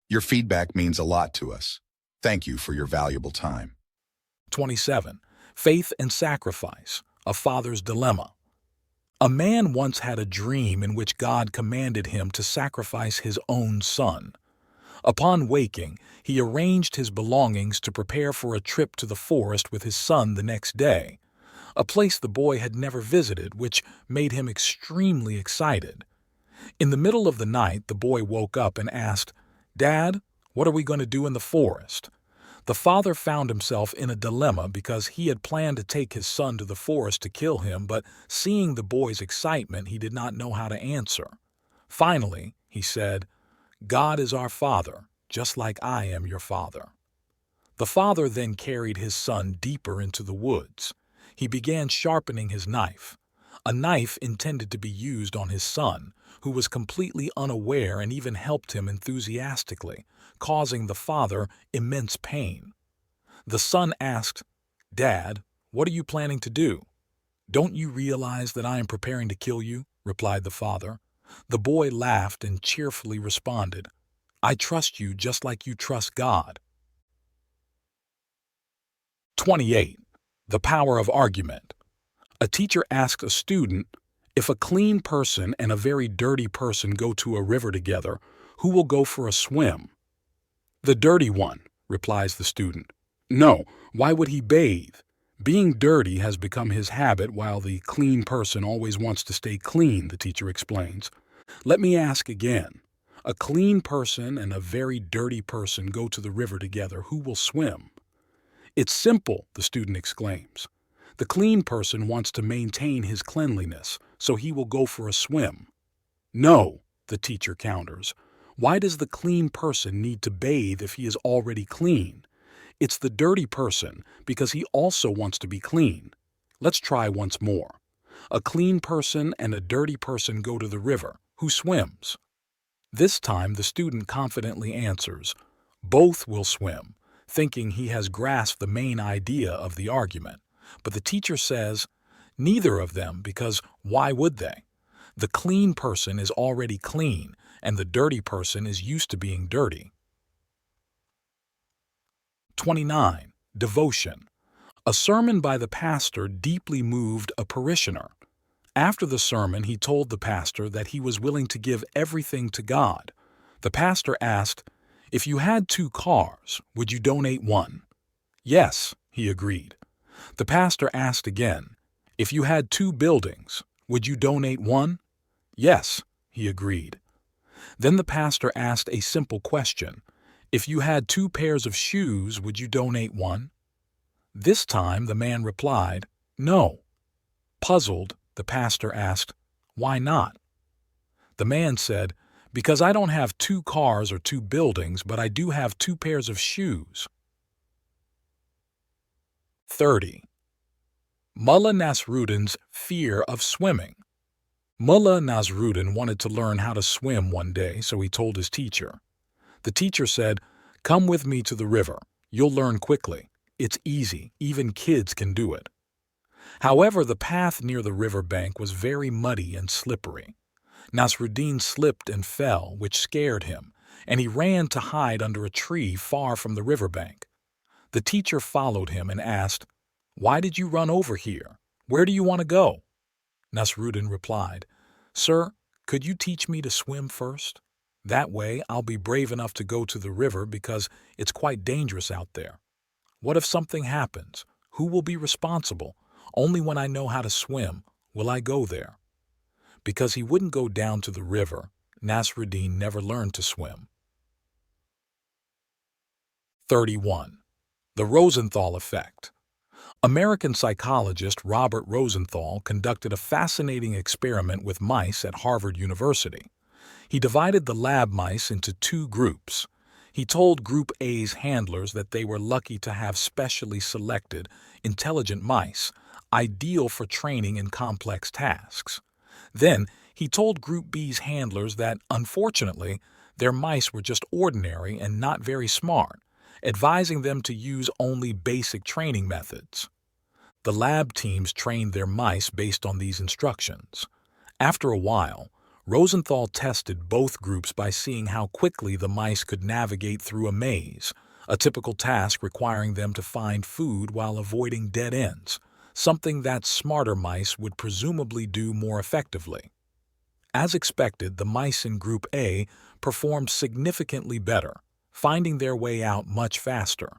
Your feedback means a lot to us. Thank you for your valuable time. 27. Faith and Sacrifice, a Father's Dilemma. A man once had a dream in which God commanded him to sacrifice his own son. Upon waking, he arranged his belongings to prepare for a trip to the forest with his son the next day, a place the boy had never visited, which made him extremely excited. In the middle of the night, the boy woke up and asked, "Dad, what are we going to do in the forest?" The father found himself in a dilemma because he had planned to take his son to the forest to kill him, but seeing the boy's excitement, he did not know how to answer. Finally, he said, "God is our Father, just like I am your father." The father then carried his son deeper into the woods. He began sharpening his knife, a knife intended to be used on his son, who was completely unaware and even helped him enthusiastically, causing the father immense pain. The son asked, "Dad, what are you planning to do?" "Don't you realize that I am preparing to kill you?" replied the father. The boy laughed and cheerfully responded, "I trust you just like you trust God." 28. The Power of Argument. A teacher asks a student, if a clean person and a very dirty person go to a river together, who will go for a swim? "The dirty one," replies the student. "No, why would he bathe? Being dirty has become his habit, while the clean person always wants to stay clean," the teacher explains. "Let me ask again. A clean person and a very dirty person go to the river together, who will swim?" "It's simple," the student exclaims. "The clean person wants to maintain his cleanliness, so he will go for a swim." "No," the teacher counters. "Why does the clean person need to bathe if he is already clean? It's the dirty person because he also wants to be clean. Let's try once more. A clean person and a dirty person go to the river. Who swims?" This time the student confidently answers, "Both will swim," thinking he has grasped the main idea of the argument. But the teacher says, "Neither of them, because why would they? The clean person is already clean, and the dirty person is used to being dirty." 29. Devotion. A sermon by the pastor deeply moved a parishioner. After the sermon, he told the pastor that he was willing to give everything to God. The pastor asked, "If you had 2 cars, would you donate 1? "Yes," he agreed. The pastor asked again, "If you had 2 buildings, would you donate 1? "Yes," he agreed. Then the pastor asked a simple question, "If you had 2 pairs of shoes, would you donate 1? This time the man replied, "No." Puzzled, the pastor asked, "Why not?" The man said, "Because I don't have 2 cars or 2 buildings, but I do have 2 pairs of shoes." 30. Mullah Nasruddin's fear of swimming. Mullah Nasruddin wanted to learn how to swim one day, so he told his teacher. The teacher said, "Come with me to the river. You'll learn quickly. It's easy. Even kids can do it." However, the path near the river bank was very muddy and slippery. Nasruddin slipped and fell, which scared him, and he ran to hide under a tree far from the riverbank. The teacher followed him and asked, "Why did you run over here? Where do you want to go?" Nasruddin replied, "Sir, could you teach me to swim first? That way I'll be brave enough to go to the river because it's quite dangerous out there. What if something happens? Who will be responsible? Only when I know how to swim, will I go there? Because he wouldn't go down to the river, Nasruddin never learned to swim. 31. The Rosenthal Effect. American psychologist Robert Rosenthal conducted a fascinating experiment with mice at Harvard University. He divided the lab mice into two groups. He told Group A's handlers that they were lucky to have specially selected, intelligent mice, ideal for training in complex tasks. Then, he told Group B's handlers that, unfortunately, their mice were just ordinary and not very smart, advising them to use only basic training methods. The lab teams trained their mice based on these instructions. After a while, Rosenthal tested both groups by seeing how quickly the mice could navigate through a maze, a typical task requiring them to find food while avoiding dead ends, something that smarter mice would presumably do more effectively. As expected, the mice in Group A performed significantly better, finding their way out much faster.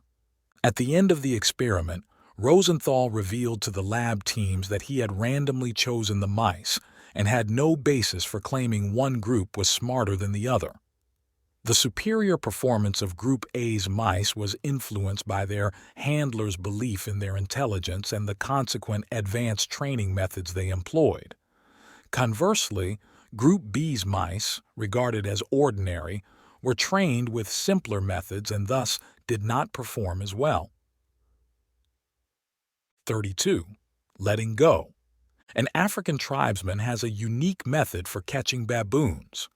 At the end of the experiment, Rosenthal revealed to the lab teams that he had randomly chosen the mice and had no basis for claiming one group was smarter than the other. The superior performance of Group A's mice was influenced by their handlers' belief in their intelligence and the consequent advanced training methods they employed. Conversely, Group B's mice, regarded as ordinary, were trained with simpler methods and thus did not perform as well. 32. Letting go. An African tribesman has a unique method for catching baboons.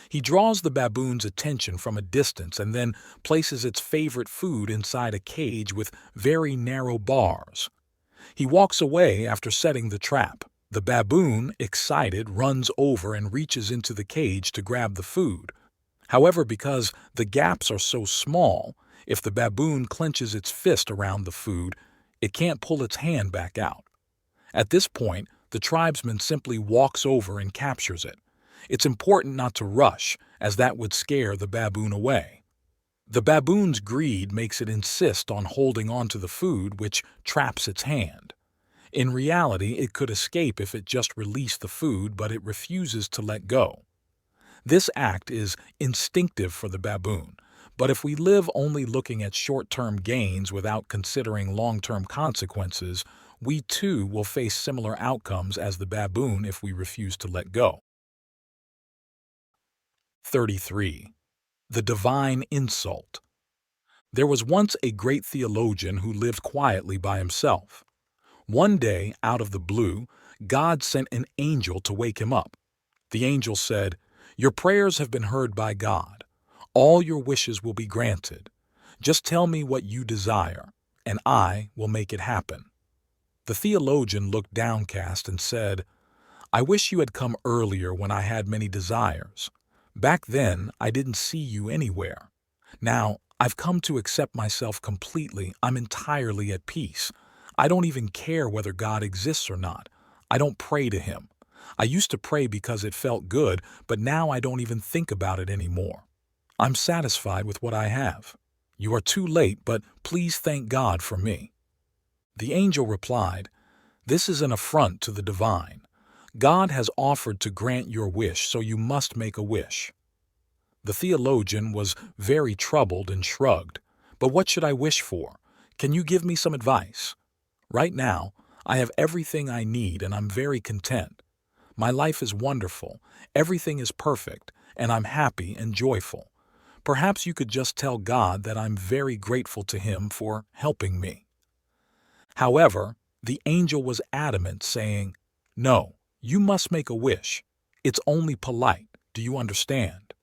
He draws the baboon's attention from a distance and then places its favorite food inside a cage with very narrow bars. He walks away after setting the trap. The baboon, excited, runs over and reaches into the cage to grab the food. However, because the gaps are so small, if the baboon clenches its fist around the food, it can't pull its hand back out. At this point, the tribesman simply walks over and captures it. It's important not to rush, as that would scare the baboon away. The baboon's greed makes it insist on holding onto the food, which traps its hand. In reality, it could escape if it just released the food, but it refuses to let go. This act is instinctive for the baboon, but if we live only looking at short-term gains without considering long-term consequences, we too will face similar outcomes as the baboon if we refuse to let go. 33. The Divine Insult. There was once a great theologian who lived quietly by himself. One day, out of the blue, God sent an angel to wake him up. The angel said, "Your prayers have been heard by God. All your wishes will be granted. Just tell me what you desire, and I will make it happen." The theologian looked downcast and said, "I wish you had come earlier when I had many desires. Back then, I didn't see you anywhere. Now, I've come to accept myself completely. I'm entirely at peace. I don't even care whether God exists or not. I don't pray to him. I used to pray because it felt good, but now I don't even think about it anymore. I'm satisfied with what I have. You are too late, but please thank God for me." The angel replied, "This is an affront to the divine. God has offered to grant your wish, so you must make a wish." The theologian was very troubled and shrugged. "But what should I wish for? Can you give me some advice? Right now, I have everything I need and I'm very content. My life is wonderful, everything is perfect, and I'm happy and joyful. Perhaps you could just tell God that I'm very grateful to him for helping me." However, the angel was adamant, saying, "No, you must make a wish. It's only polite. Do you understand?"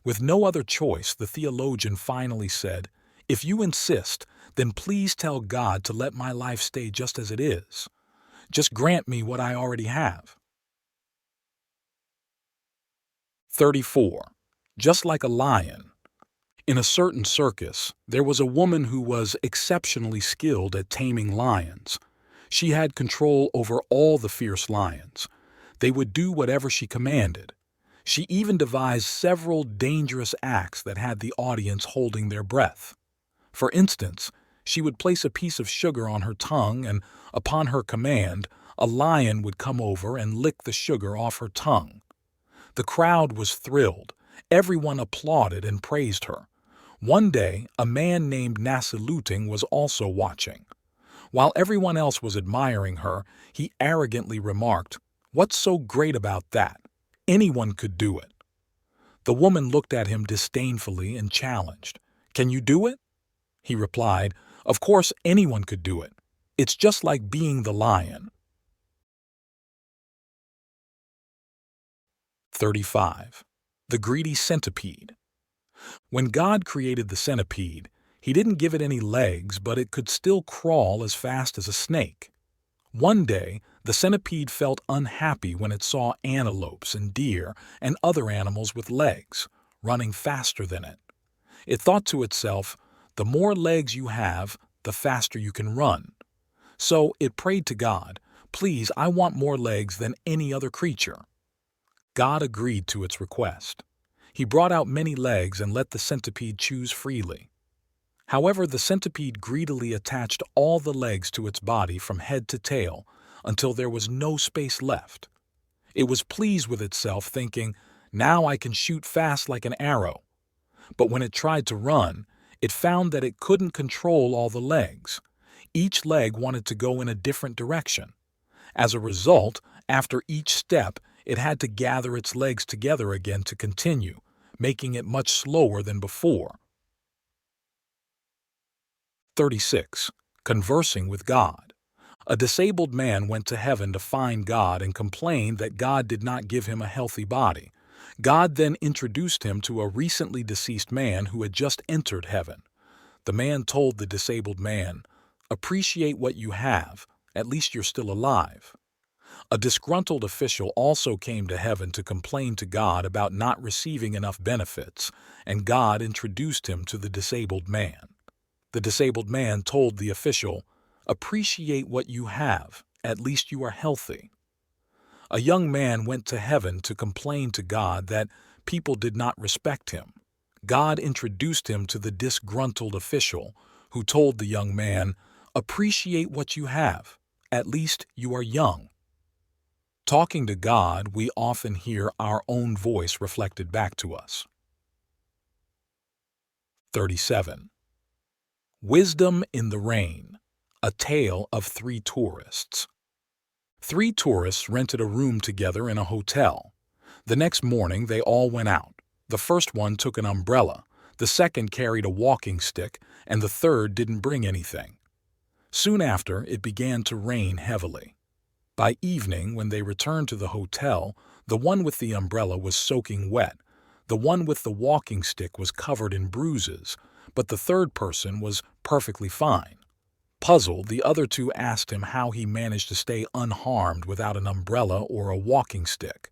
With no other choice, the theologian finally said, "If you insist, then please tell God to let my life stay just as it is. Just grant me what I already have." 34. Just like a lion. In a certain circus, there was a woman who was exceptionally skilled at taming lions. She had control over all the fierce lions. They would do whatever she commanded. She even devised several dangerous acts that had the audience holding their breath. For instance, She would place a piece of sugar on her tongue, and upon her command, a lion would come over and lick the sugar off her tongue. The crowd was thrilled. Everyone applauded and praised her. One day, a man named NASRUDDIN was also watching. While everyone else was admiring her, he arrogantly remarked, "What's so great about that? Anyone could do it." The woman looked at him disdainfully and challenged, "Can you do it?" He replied, "Of course anyone could do it. It's just like being the lion." 35. The greedy centipede. When God created the centipede, He didn't give it any legs, but it could still crawl as fast as a snake. One day, the centipede felt unhappy when it saw antelopes and deer and other animals with legs running faster than it. It thought to itself, "The more legs you have, the faster you can run." So it prayed to God, "Please, I want more legs than any other creature." God agreed to its request. He brought out many legs and let the centipede choose freely. However, the centipede greedily attached all the legs to its body from head to tail until there was no space left. It was pleased with itself, thinking, "Now I can shoot fast like an arrow." But when it tried to run, it found that it couldn't control all the legs. Each leg wanted to go in a different direction. As a result, after each step, it had to gather its legs together again to continue, making it much slower than before. 36. Conversing with God. A disabled man went to heaven to find God and complained that God did not give him a healthy body. God then introduced him to a recently deceased man who had just entered heaven. The man told the disabled man, "Appreciate what you have, at least you're still alive." A disgruntled official also came to heaven to complain to God about not receiving enough benefits, and God introduced him to the disabled man. The disabled man told the official, "Appreciate what you have, at least you are healthy." A young man went to heaven to complain to God that people did not respect him. God introduced him to the disgruntled official, who told the young man, "Appreciate what you have, at least you are young." Talking to God, we often hear our own voice reflected back to us. 37. Wisdom in the Rain. A Tale of Three Tourists. Three tourists rented a room together in a hotel. The next morning, they all went out. The first one took an umbrella, the second carried a walking stick, and the third didn't bring anything. Soon after, it began to rain heavily. By evening, when they returned to the hotel, the one with the umbrella was soaking wet. The one with the walking stick was covered in bruises, but the third person was perfectly fine. Puzzled, the other two asked him how he managed to stay unharmed without an umbrella or a walking stick.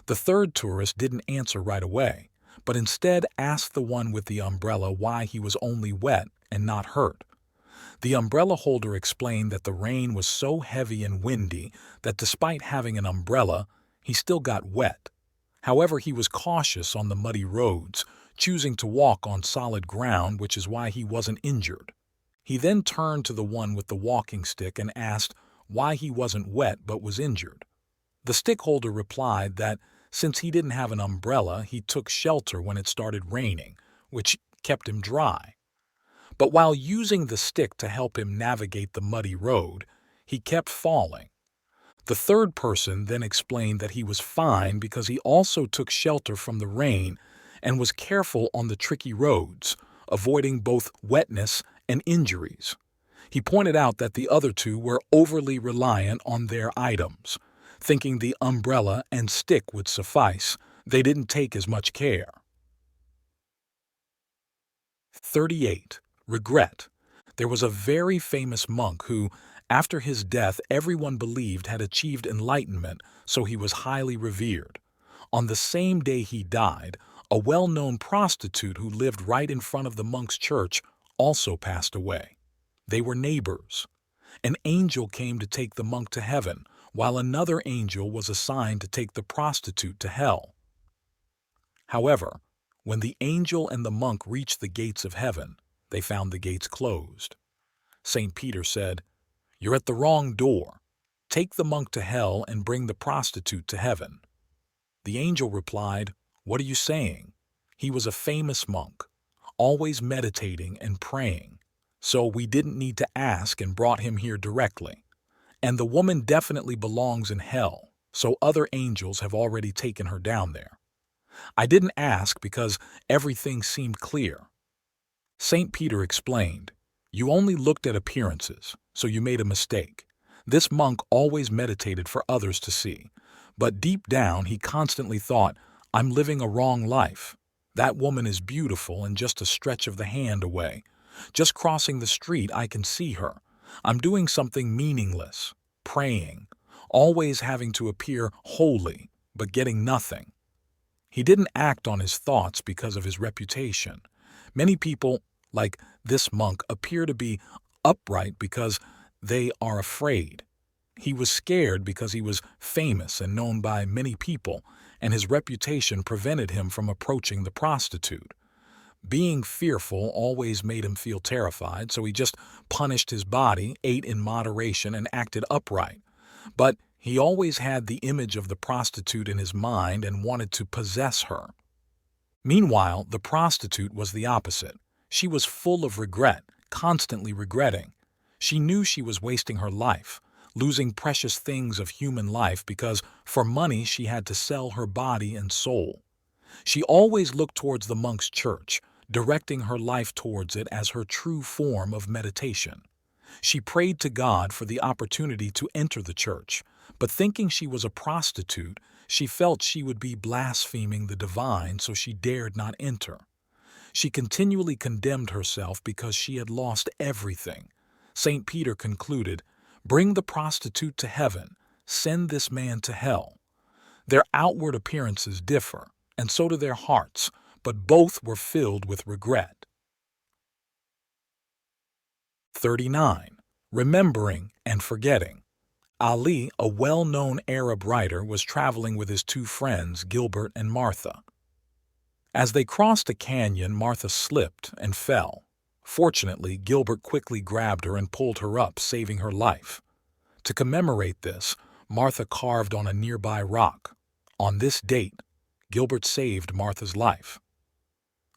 The third tourist didn't answer right away, but instead asked the one with the umbrella why he was only wet and not hurt. The umbrella holder explained that the rain was so heavy and windy that despite having an umbrella, he still got wet. However, he was cautious on the muddy roads, choosing to walk on solid ground, which is why he wasn't injured. He then turned to the one with the walking stick and asked why he wasn't wet but was injured. The stick holder replied that since he didn't have an umbrella, he took shelter when it started raining, which kept him dry. But while using the stick to help him navigate the muddy road, he kept falling. The third person then explained that he was fine because he also took shelter from the rain and was careful on the tricky roads, avoiding both wetness and injuries. He pointed out that the other two were overly reliant on their items. Thinking the umbrella and stick would suffice, they didn't take as much care. 38. Regret. There was a very famous monk who, after his death, everyone believed had achieved enlightenment, so he was highly revered. On the same day he died, a well-known prostitute who lived right in front of the monk's church also passed away. They were neighbors. An angel came to take the monk to heaven, while another angel was assigned to take the prostitute to hell. However, when the angel and the monk reached the gates of heaven, they found the gates closed. St. Peter said, "You're at the wrong door. Take the monk to hell and bring the prostitute to heaven." The angel replied, "What are you saying?" He was a famous monk, always meditating and praying, so we didn't need to ask and brought him here directly. And the woman definitely belongs in hell, so other angels have already taken her down there. I didn't ask because everything seemed clear. St. Peter explained, "You only looked at appearances, so you made a mistake. This monk always meditated for others to see, but deep down he constantly thought, I'm living a wrong life. That woman is beautiful and just a stretch of the hand away. Just crossing the street I can see her. I'm doing something meaningless, praying, always having to appear holy, but getting nothing." He didn't act on his thoughts because of his reputation. Many people, like this monk, appear to be upright because they are afraid. He was scared because he was famous and known by many people, and his reputation prevented him from approaching the prostitute. Being fearful always made him feel terrified, so he just punished his body, ate in moderation, and acted upright. But he always had the image of the prostitute in his mind and wanted to possess her. Meanwhile, the prostitute was the opposite. She was full of regret, constantly regretting. She knew she was wasting her life, losing precious things of human life because for money she had to sell her body and soul. She always looked towards the monk's church, directing her life towards it as her true form of meditation. She prayed to God for the opportunity to enter the church, but thinking she was a prostitute, she felt she would be blaspheming the divine, so she dared not enter. She continually condemned herself because she had lost everything. St. Peter concluded, "Bring the prostitute to heaven, send this man to hell." Their outward appearances differ, and so do their hearts, but both were filled with regret. 39. Remembering and forgetting. Ali, a well-known Arab writer, was traveling with his two friends, Gilbert and Martha. As they crossed a canyon, Martha slipped and fell. Fortunately, Gilbert quickly grabbed her and pulled her up, saving her life. To commemorate this, Martha carved on a nearby rock, "On this date, Gilbert saved Martha's life."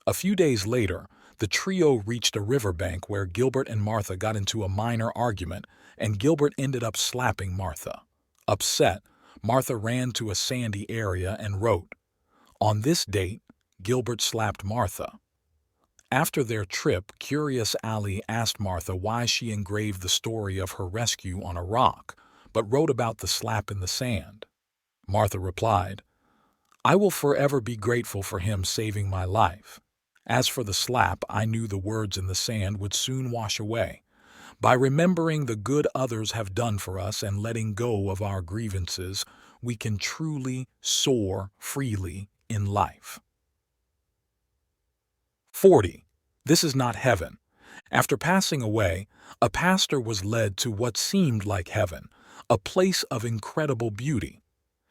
A few days later, the trio reached a riverbank where Gilbert and Martha got into a minor argument, and Gilbert ended up slapping Martha. Upset, Martha ran to a sandy area and wrote, "On this date, Gilbert slapped Martha." After their trip, curious Ali asked Martha why she engraved the story of her rescue on a rock, but wrote about the slap in the sand. Martha replied, "I will forever be grateful for him saving my life. As for the slap, I knew the words in the sand would soon wash away. By remembering the good others have done for us and letting go of our grievances, we can truly soar freely in life." 40. This is not heaven. After passing away, a pastor was led to what seemed like heaven, a place of incredible beauty.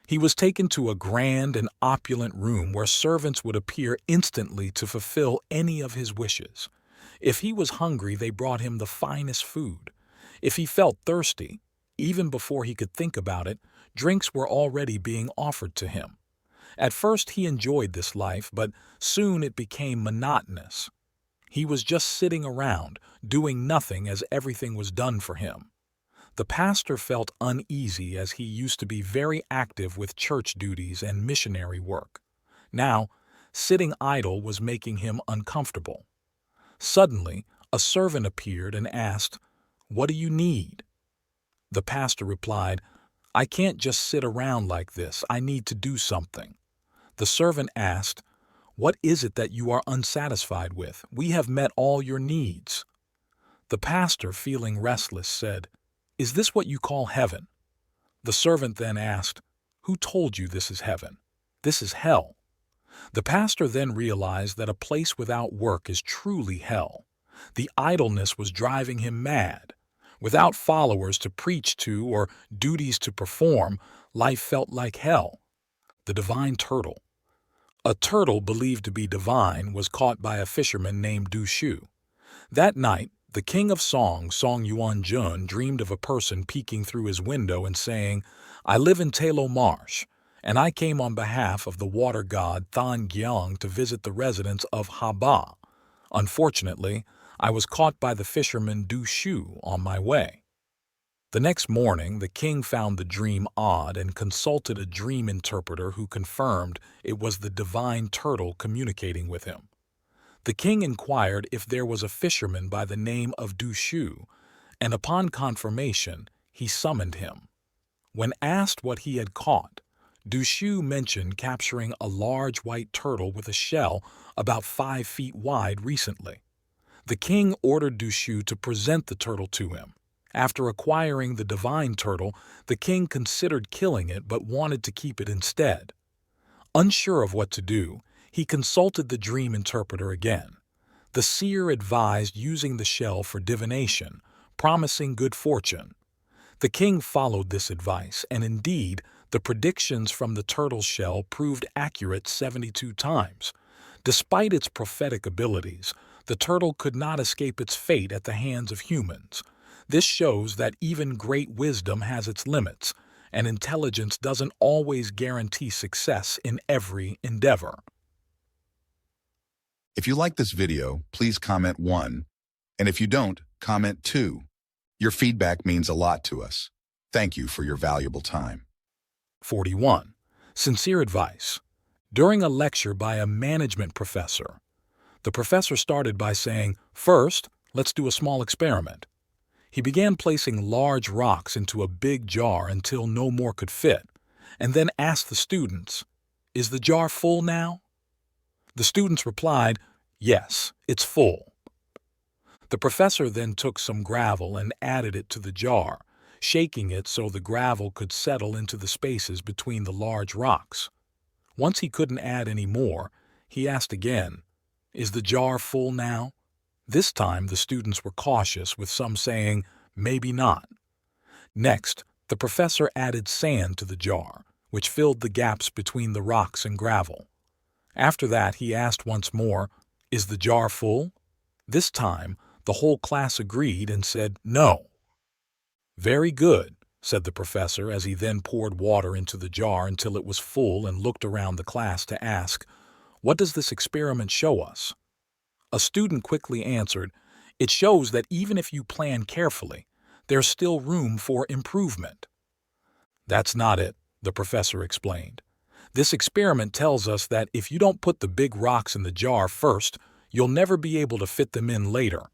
He was taken to a grand and opulent room where servants would appear instantly to fulfill any of his wishes. If he was hungry, they brought him the finest food. If he felt thirsty, even before he could think about it, drinks were already being offered to him. At first he enjoyed this life, but soon it became monotonous. He was just sitting around, doing nothing as everything was done for him. The pastor felt uneasy as he used to be very active with church duties and missionary work. Now, sitting idle was making him uncomfortable. Suddenly, a servant appeared and asked, "What do you need?" The pastor replied, "I can't just sit around like this. I need to do something." The servant asked, "What is it that you are unsatisfied with? We have met all your needs." The pastor, feeling restless, said, "Is this what you call heaven?" The servant then asked, "Who told you this is heaven? This is hell." The pastor then realized that a place without work is truly hell. The idleness was driving him mad. Without followers to preach to or duties to perform, life felt like hell. The divine turtle. A turtle believed to be divine was caught by a fisherman named Dushu. That night, The king of song, Song Yuan Jun, dreamed of a person peeking through his window and saying, "I live in Talo Marsh, and I came on behalf of the water god Than Gyang to visit the residents of Haba. Unfortunately, I was caught by the fisherman Du Shu on my way." The next morning, the king found the dream odd and consulted a dream interpreter who confirmed it was the divine turtle communicating with him. The king inquired if there was a fisherman by the name of Du Shu, and upon confirmation, he summoned him. When asked what he had caught, Du Shu mentioned capturing a large white turtle with a shell about 5 feet wide recently. The king ordered Du Shu to present the turtle to him. After acquiring the divine turtle, the king considered killing it but wanted to keep it instead. Unsure of what to do, he consulted the dream interpreter again. The seer advised using the shell for divination, promising good fortune. The king followed this advice, and indeed, the predictions from the turtle's shell proved accurate 72 times. Despite its prophetic abilities, the turtle could not escape its fate at the hands of humans. This shows that even great wisdom has its limits, and intelligence doesn't always guarantee success in every endeavor. If you like this video, please comment 1. And if you don't, comment 2. Your feedback means a lot to us. Thank you for your valuable time. 41. Sincere advice. During a lecture by a management professor, the professor started by saying, "First, let's do a small experiment." He began placing large rocks into a big jar until no more could fit, and then asked the students, "Is the jar full now?" The students replied, "Yes, it's full." The professor then took some gravel and added it to the jar, shaking it so the gravel could settle into the spaces between the large rocks. Once he couldn't add any more, he asked again, "Is the jar full now?" This time the students were cautious, with some saying, "Maybe not." Next, the professor added sand to the jar, which filled the gaps between the rocks and gravel. After that, he asked once more, "Is the jar full?" This time, the whole class agreed and said, "No." "Very good," said the professor as he then poured water into the jar until it was full and looked around the class to ask, "What does this experiment show us?" A student quickly answered, "It shows that even if you plan carefully, there's still room for improvement." "That's not it," the professor explained. "This experiment tells us that if you don't put the big rocks in the jar first, you'll never be able to fit them in later.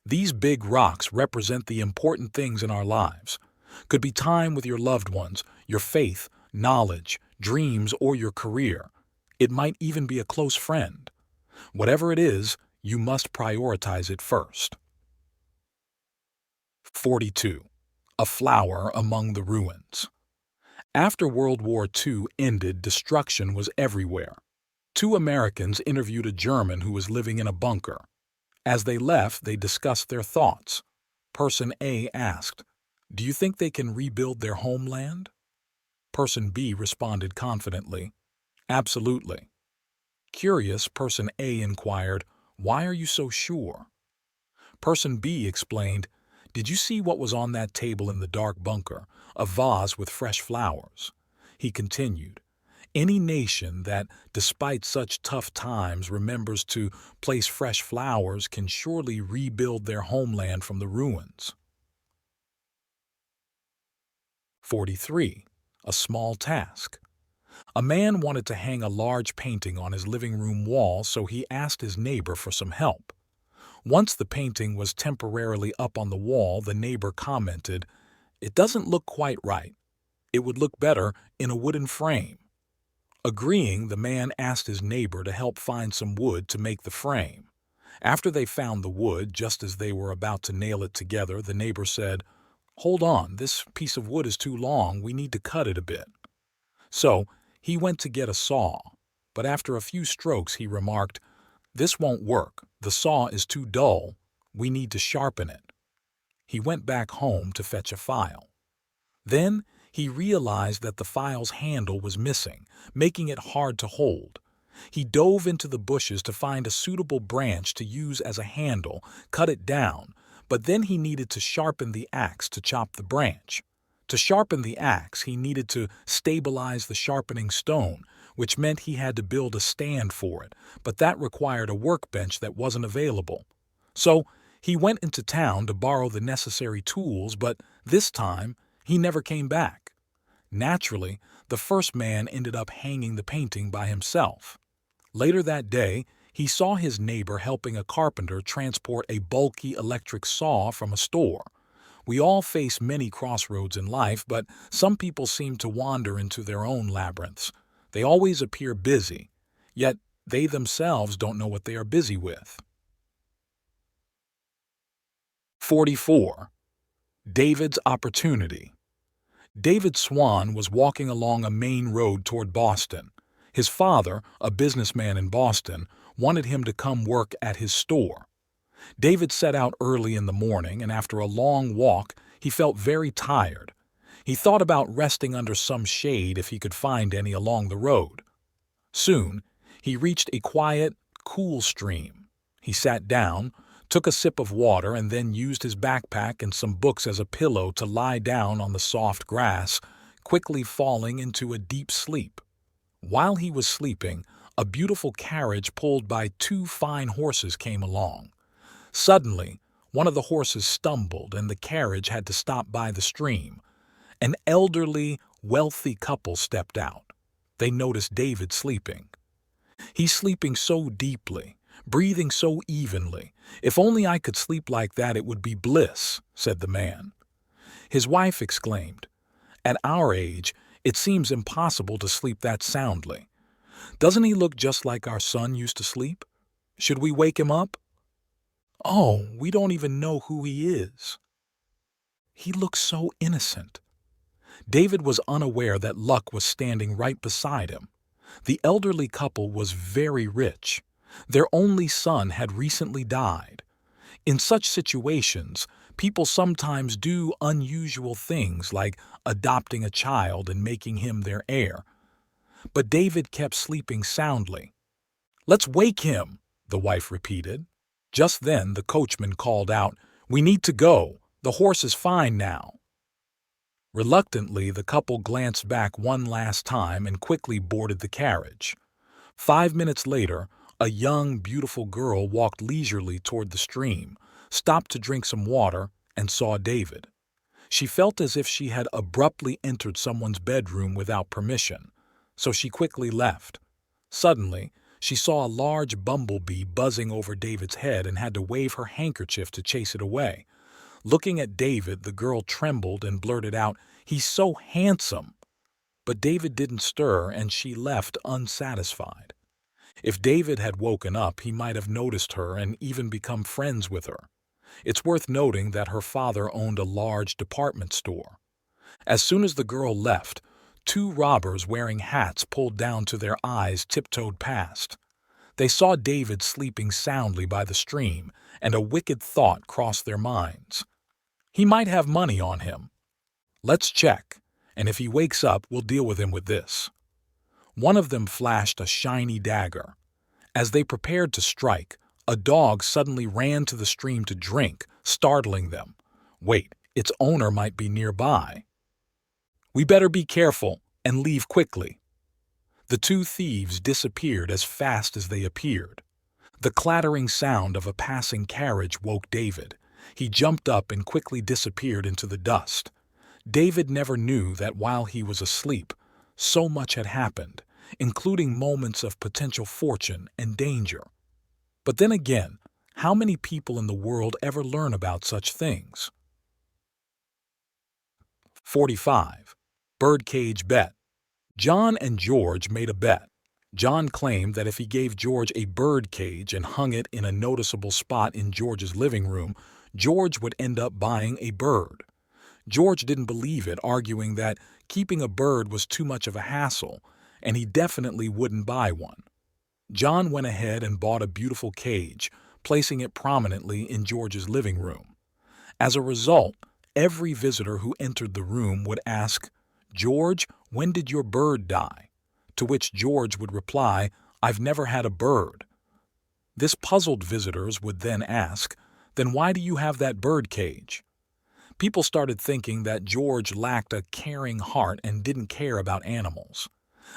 These big rocks represent the important things in our lives. Could be time with your loved ones, your faith, knowledge, dreams, or your career. It might even be a close friend. Whatever it is, you must prioritize it first." 42. A flower among the ruins. After World War II ended, destruction was everywhere. 2 Americans interviewed a German who was living in a bunker. As they left, they discussed their thoughts. Person A asked, "Do you think they can rebuild their homeland?" Person B responded confidently, "Absolutely." Curious, Person A inquired, "Why are you so sure?" Person B explained, "Did you see what was on that table in the dark bunker? A vase with fresh flowers." He continued, "Any nation that, despite such tough times, remembers to place fresh flowers can surely rebuild their homeland from the ruins." 43. A small task. A man wanted to hang a large painting on his living room wall, so he asked his neighbor for some help. Once the painting was temporarily up on the wall, the neighbor commented, "It doesn't look quite right. It would look better in a wooden frame." Agreeing, the man asked his neighbor to help find some wood to make the frame. After they found the wood, just as they were about to nail it together, the neighbor said, "Hold on, this piece of wood is too long. We need to cut it a bit." So he went to get a saw, but after a few strokes he remarked, "This won't work. The saw is too dull. We need to sharpen it." He went back home to fetch a file. Then he realized that the file's handle was missing, making it hard to hold. He dove into the bushes to find a suitable branch to use as a handle, cut it down, But then he needed to sharpen the axe to chop the branch. To sharpen the axe, he needed to stabilize the sharpening stone, which meant he had to build a stand for it, but that required a workbench that wasn't available. So he went into town to borrow the necessary tools, but this time he never came back. Naturally, the first man ended up hanging the painting by himself. Later that day, he saw his neighbor helping a carpenter transport a bulky electric saw from a store. We all face many crossroads in life, but some people seem to wander into their own labyrinths. They always appear busy, yet they themselves don't know what they are busy with. 44. David's opportunity. David Swan was walking along a main road toward Boston. His father, a businessman in Boston, wanted him to come work at his store. David set out early in the morning, and after a long walk, he felt very tired. He thought about resting under some shade if he could find any along the road. Soon, he reached a quiet, cool stream. He sat down, took a sip of water, and then used his backpack and some books as a pillow to lie down on the soft grass, quickly falling into a deep sleep. While he was sleeping, a beautiful carriage pulled by two fine horses came along. Suddenly, one of the horses stumbled and the carriage had to stop by the stream. An elderly, wealthy couple stepped out. They noticed David sleeping. "He's sleeping so deeply, breathing so evenly. If only I could sleep like that, it would be bliss," said the man. His wife exclaimed, "At our age, it seems impossible to sleep that soundly. Doesn't he look just like our son used to sleep? Should we wake him up? Oh, we don't even know who he is. He looks so innocent." David was unaware that luck was standing right beside him. The elderly couple was very rich. Their only son had recently died. In such situations, people sometimes do unusual things like adopting a child and making him their heir. But David kept sleeping soundly. "Let's wake him," the wife repeated. Just then the coachman called out, "We need to go. The horse is fine now." Reluctantly, the couple glanced back one last time and quickly boarded the carriage. 5 minutes later, a young, beautiful girl walked leisurely toward the stream, stopped to drink some water, and saw David. She felt as if she had abruptly entered someone's bedroom without permission, so she quickly left. Suddenly, she saw a large bumblebee buzzing over David's head and had to wave her handkerchief to chase it away. Looking at David, the girl trembled and blurted out, "He's so handsome." But David didn't stir, and she left unsatisfied. If David had woken up, he might have noticed her and even become friends with her. It's worth noting that her father owned a large department store. As soon as the girl left, two robbers wearing hats pulled down to their eyes tiptoed past. They saw David sleeping soundly by the stream, and a wicked thought crossed their minds. "He might have money on him. Let's check, and if he wakes up, we'll deal with him with this." One of them flashed a shiny dagger. As they prepared to strike, a dog suddenly ran to the stream to drink, startling them. Wait, its owner might be nearby. "We better be careful and leave quickly." The two thieves disappeared as fast as they appeared. The clattering sound of a passing carriage woke David. He jumped up and quickly disappeared into the dust. David never knew that while he was asleep, so much had happened, including moments of potential fortune and danger. But then again, how many people in the world ever learn about such things? 45. Birdcage bet. John and George made a bet. John claimed that if he gave George a bird cage and hung it in a noticeable spot in George's living room, George would end up buying a bird. George didn't believe it, arguing that keeping a bird was too much of a hassle, and he definitely wouldn't buy one. John went ahead and bought a beautiful cage, placing it prominently in George's living room. As a result, every visitor who entered the room would ask, "George, when did your bird die?" To which George would reply, "I've never had a bird." This puzzled visitors would then ask, Then why do you have that bird cage? People started thinking that George lacked a caring heart and didn't care about animals.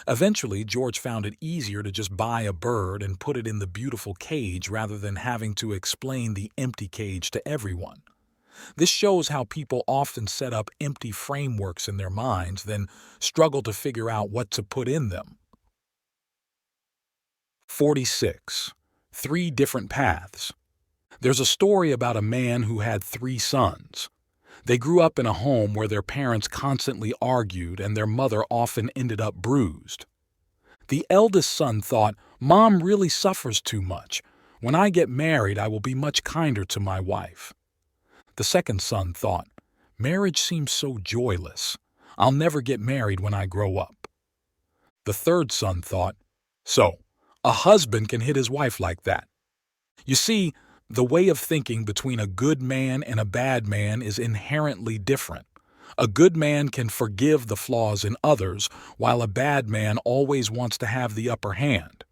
Eventually, George found it easier to just buy a bird and put it in the beautiful cage rather than having to explain the empty cage to everyone. This shows how people often set up empty frameworks in their minds, then struggle to figure out what to put in them. 46. 3 different paths. There's a story about a man who had 3 sons. They grew up in a home where their parents constantly argued and their mother often ended up bruised. The eldest son thought, "Mom really suffers too much. When I get married, I will be much kinder to my wife." The second son thought, "Marriage seems so joyless. I'll never get married when I grow up." The third son thought, "So, a husband can hit his wife like that." You see, the way of thinking between a good man and a bad man is inherently different. A good man can forgive the flaws in others, while a bad man always wants to have the upper hand.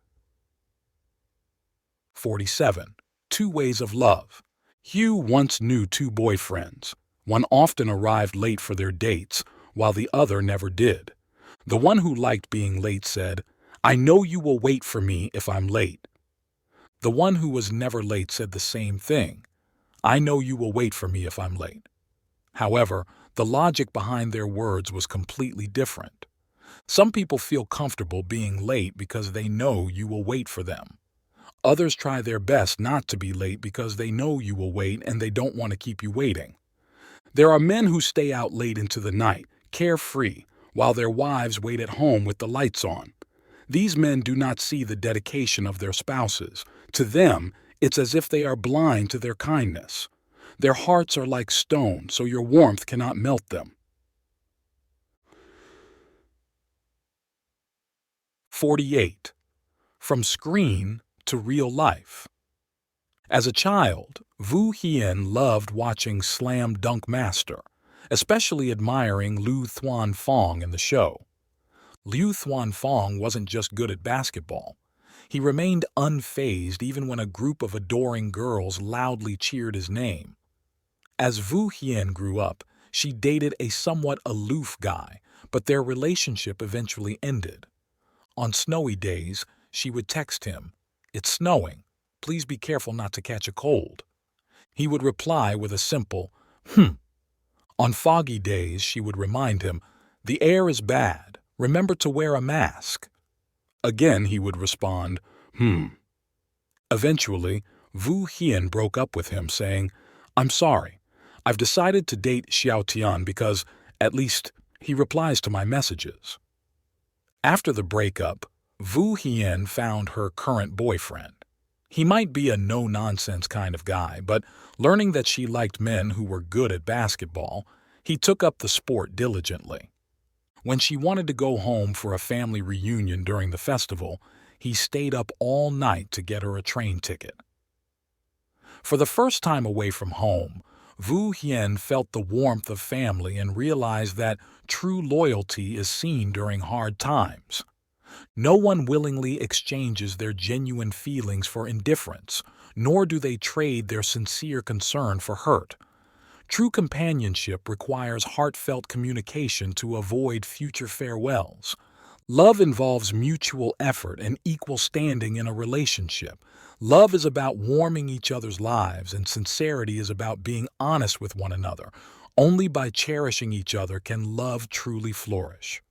47. 2 ways of love. Hugh once knew 2 boyfriends. One often arrived late for their dates, while the other never did. The one who liked being late said, "I know you will wait for me if I'm late." The one who was never late said the same thing. "I know you will wait for me if I'm late." However, the logic behind their words was completely different. Some people feel comfortable being late because they know you will wait for them. Others try their best not to be late because they know you will wait and they don't want to keep you waiting. There are men who stay out late into the night, carefree, while their wives wait at home with the lights on. These men do not see the dedication of their spouses. To them, it's as if they are blind to their kindness. Their hearts are like stone, so your warmth cannot melt them. 48. From screen to real life. As a child, Vu Hien loved watching Slam Dunk Master, especially admiring Liu Thuan Fong in the show. Liu Thuan Fong wasn't just good at basketball. He remained unfazed even when a group of adoring girls loudly cheered his name. As Vu Hien grew up, she dated a somewhat aloof guy, but their relationship eventually ended. On snowy days, she would text him, "It's snowing. Please be careful not to catch a cold." He would reply with a simple, On foggy days, she would remind him, "The air is bad. Remember to wear a mask." Again, he would respond, Eventually, Vu Hien broke up with him, saying, "I'm sorry. I've decided to date Xiao Tian because, at least, he replies to my messages." After the breakup, Vu Hien found her current boyfriend. He might be a no-nonsense kind of guy, but learning that she liked men who were good at basketball, he took up the sport diligently. When she wanted to go home for a family reunion during the festival, he stayed up all night to get her a train ticket. For the first time away from home, Vu Hien felt the warmth of family and realized that true loyalty is seen during hard times. No one willingly exchanges their genuine feelings for indifference, nor do they trade their sincere concern for hurt. True companionship requires heartfelt communication to avoid future farewells. Love involves mutual effort and equal standing in a relationship. Love is about warming each other's lives, and sincerity is about being honest with one another. Only by cherishing each other can love truly flourish.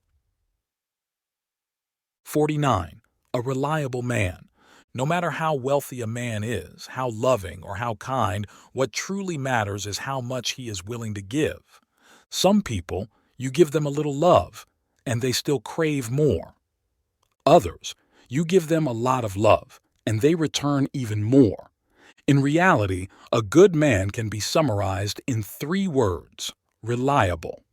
49. A reliable man. No matter how wealthy a man is, how loving, or how kind, what truly matters is how much he is willing to give. Some people, you give them a little love, and they still crave more. Others, you give them a lot of love, and they return even more. In reality, a good man can be summarized in 3 words: reliable.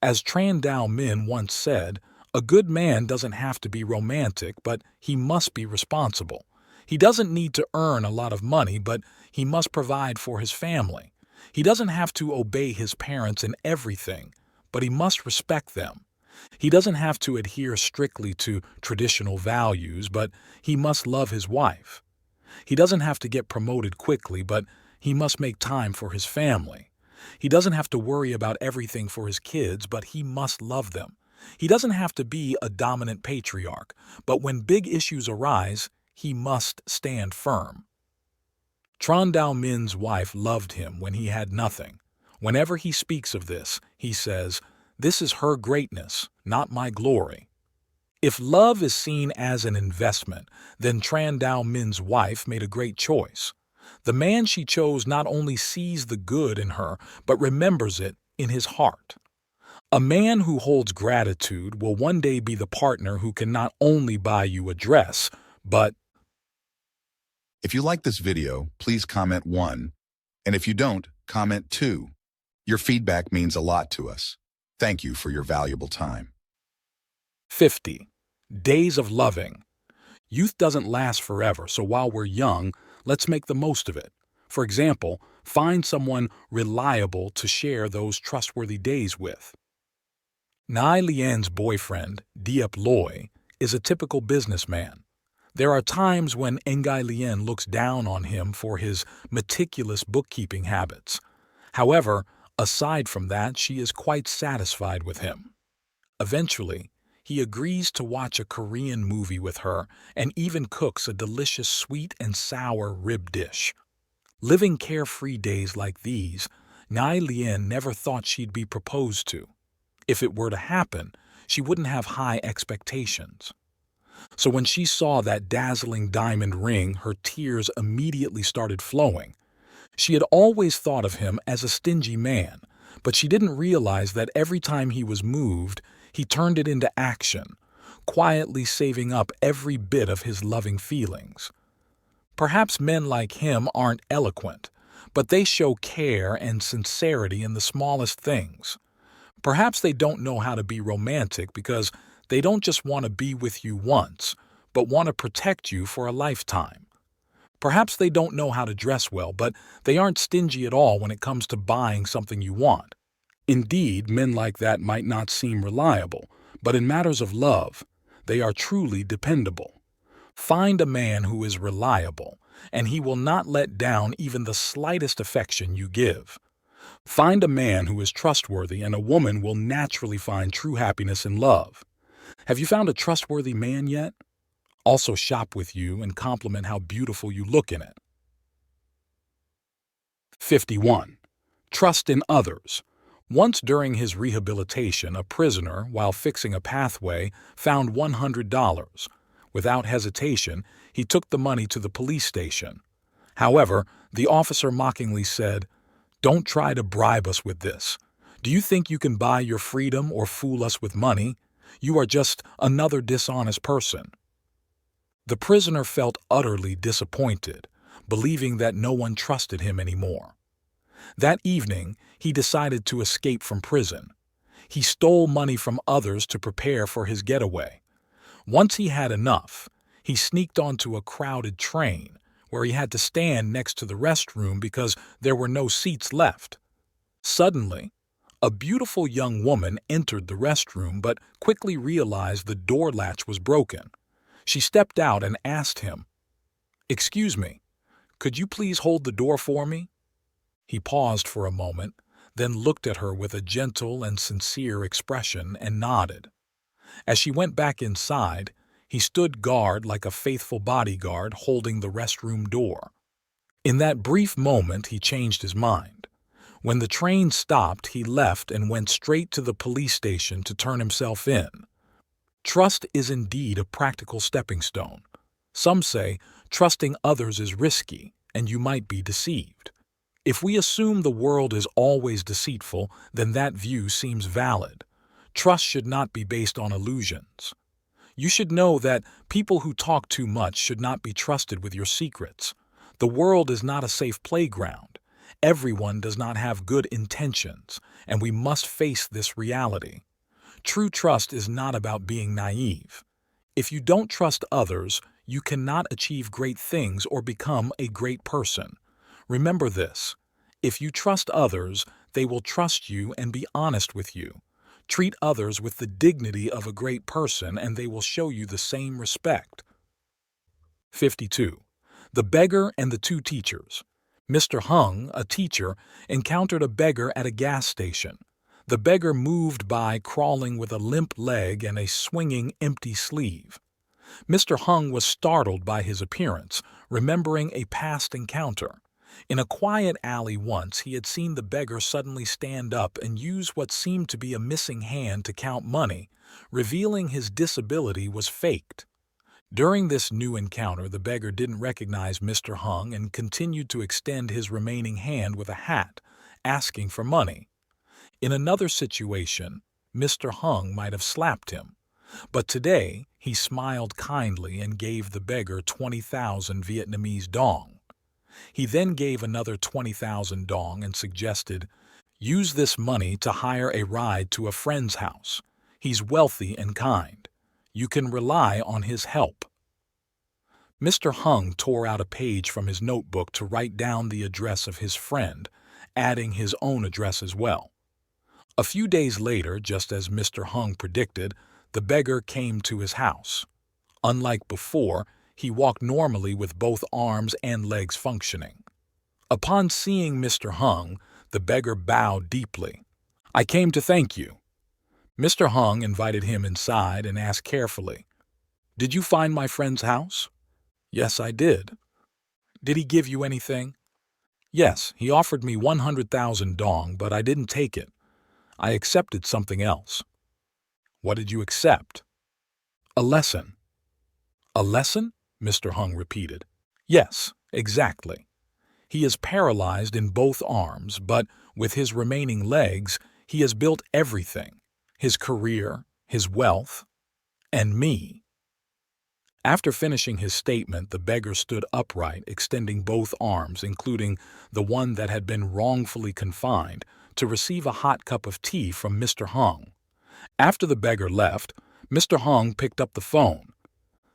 As Tran Dao Min once said, a good man doesn't have to be romantic, but he must be responsible. He doesn't need to earn a lot of money, but he must provide for his family. He doesn't have to obey his parents in everything, but he must respect them. He doesn't have to adhere strictly to traditional values, but he must love his wife. He doesn't have to get promoted quickly, but He must make time for his family. He doesn't have to worry about everything for his kids, but he must love them. He doesn't have to be a dominant patriarch, but when big issues arise, he must stand firm. Tran Dao Min's wife loved him when he had nothing. Whenever he speaks of this, he says, "This is her greatness, not my glory." If love is seen as an investment, then Tran Dao Min's wife made a great choice. The man she chose not only sees the good in her, but remembers it in his heart. A man who holds gratitude will one day be the partner who can not only buy you a dress, but... If you like this video, please comment 1. And if you don't, comment 2. Your feedback means a lot to us. Thank you for your valuable time. 50. Days of loving. Youth doesn't last forever, so while we're young, let's make the most of it. For example, find someone reliable to share those trustworthy days with. Nai Lian's boyfriend, Diep Loy, is a typical businessman. There are times when Ngai Lian looks down on him for his meticulous bookkeeping habits. However, aside from that, she is quite satisfied with him. Eventually, he agrees to watch a Korean movie with her and even cooks a delicious sweet and sour rib dish. Living carefree days like these, Nai Lian never thought she'd be proposed to. If it were to happen, she wouldn't have high expectations. So when she saw that dazzling diamond ring, her tears immediately started flowing. She had always thought of him as a stingy man, but she didn't realize that every time he was moved, he turned it into action, quietly saving up every bit of his loving feelings. Perhaps men like him aren't eloquent, but they show care and sincerity in the smallest things. Perhaps they don't know how to be romantic because they don't just want to be with you once, but want to protect you for a lifetime. Perhaps they don't know how to dress well, but they aren't stingy at all when it comes to buying something you want. Indeed, men like that might not seem reliable, but in matters of love, they are truly dependable. Find a man who is reliable, and he will not let down even the slightest affection you give. Find a man who is trustworthy, and a woman will naturally find true happiness in love. Have you found a trustworthy man yet? Also shop with you and compliment how beautiful you look in it. 51. Trust in others. Once during his rehabilitation, a prisoner, while fixing a pathway, found $100. Without hesitation, he took the money to the police station. However, the officer mockingly said, "Don't try to bribe us with this. Do you think you can buy your freedom or fool us with money? You are just another dishonest person." The prisoner felt utterly disappointed, believing that no one trusted him anymore. That evening, he decided to escape from prison. He stole money from others to prepare for his getaway. Once he had enough, he sneaked onto a crowded train, where he had to stand next to the restroom because there were no seats left. Suddenly, a beautiful young woman entered the restroom but quickly realized the door latch was broken. She stepped out and asked him, "Excuse me, could you please hold the door for me?" He paused for a moment, then looked at her with a gentle and sincere expression and nodded. As she went back inside, he stood guard like a faithful bodyguard holding the restroom door. In that brief moment, he changed his mind. When the train stopped, he left and went straight to the police station to turn himself in. Trust is indeed a practical stepping stone. Some say trusting others is risky, and you might be deceived. If we assume the world is always deceitful, then that view seems valid. Trust should not be based on illusions. You should know that people who talk too much should not be trusted with your secrets. The world is not a safe playground. Everyone does not have good intentions, and we must face this reality. True trust is not about being naive. If you don't trust others, you cannot achieve great things or become a great person. Remember this: if you trust others, they will trust you and be honest with you. Treat others with the dignity of a great person, and they will show you the same respect. 52. The Beggar and the Two Teachers. Mr. Hung, a teacher, encountered a beggar at a gas station. The beggar moved by crawling with a limp leg and a swinging empty sleeve. Mr. Hung was startled by his appearance, remembering a past encounter. In a quiet alley once, he had seen the beggar suddenly stand up and use what seemed to be a missing hand to count money, revealing his disability was faked. During this new encounter, the beggar didn't recognize Mr. Hung and continued to extend his remaining hand with a hat, asking for money. In another situation, Mr. Hung might have slapped him, but today he smiled kindly and gave the beggar 20,000 Vietnamese dong. He then gave another 20,000 dong and suggested, "Use this money to hire a ride to a friend's house. He's wealthy and kind. You can rely on his help." Mr. Hung tore out a page from his notebook to write down the address of his friend, adding his own address as well. A few days later, just as Mr. Hung predicted, the beggar came to his house. Unlike before, he walked normally with both arms and legs functioning. Upon seeing Mr. Hung, the beggar bowed deeply. "I came to thank you." Mr. Hung invited him inside and asked carefully, "Did you find my friend's house?" "Yes, I did." "Did he give you anything?" "Yes, he offered me 100,000 dong, but I didn't take it. I accepted something else." "What did you accept?" "A lesson." "A lesson?" Mr. Hung repeated. "Yes, exactly. He is paralyzed in both arms, but with his remaining legs, he has built everything: his career, his wealth, and me." After finishing his statement, the beggar stood upright, extending both arms, including the one that had been wrongfully confined, to receive a hot cup of tea from Mr. Hung. After the beggar left, Mr. Hung picked up the phone.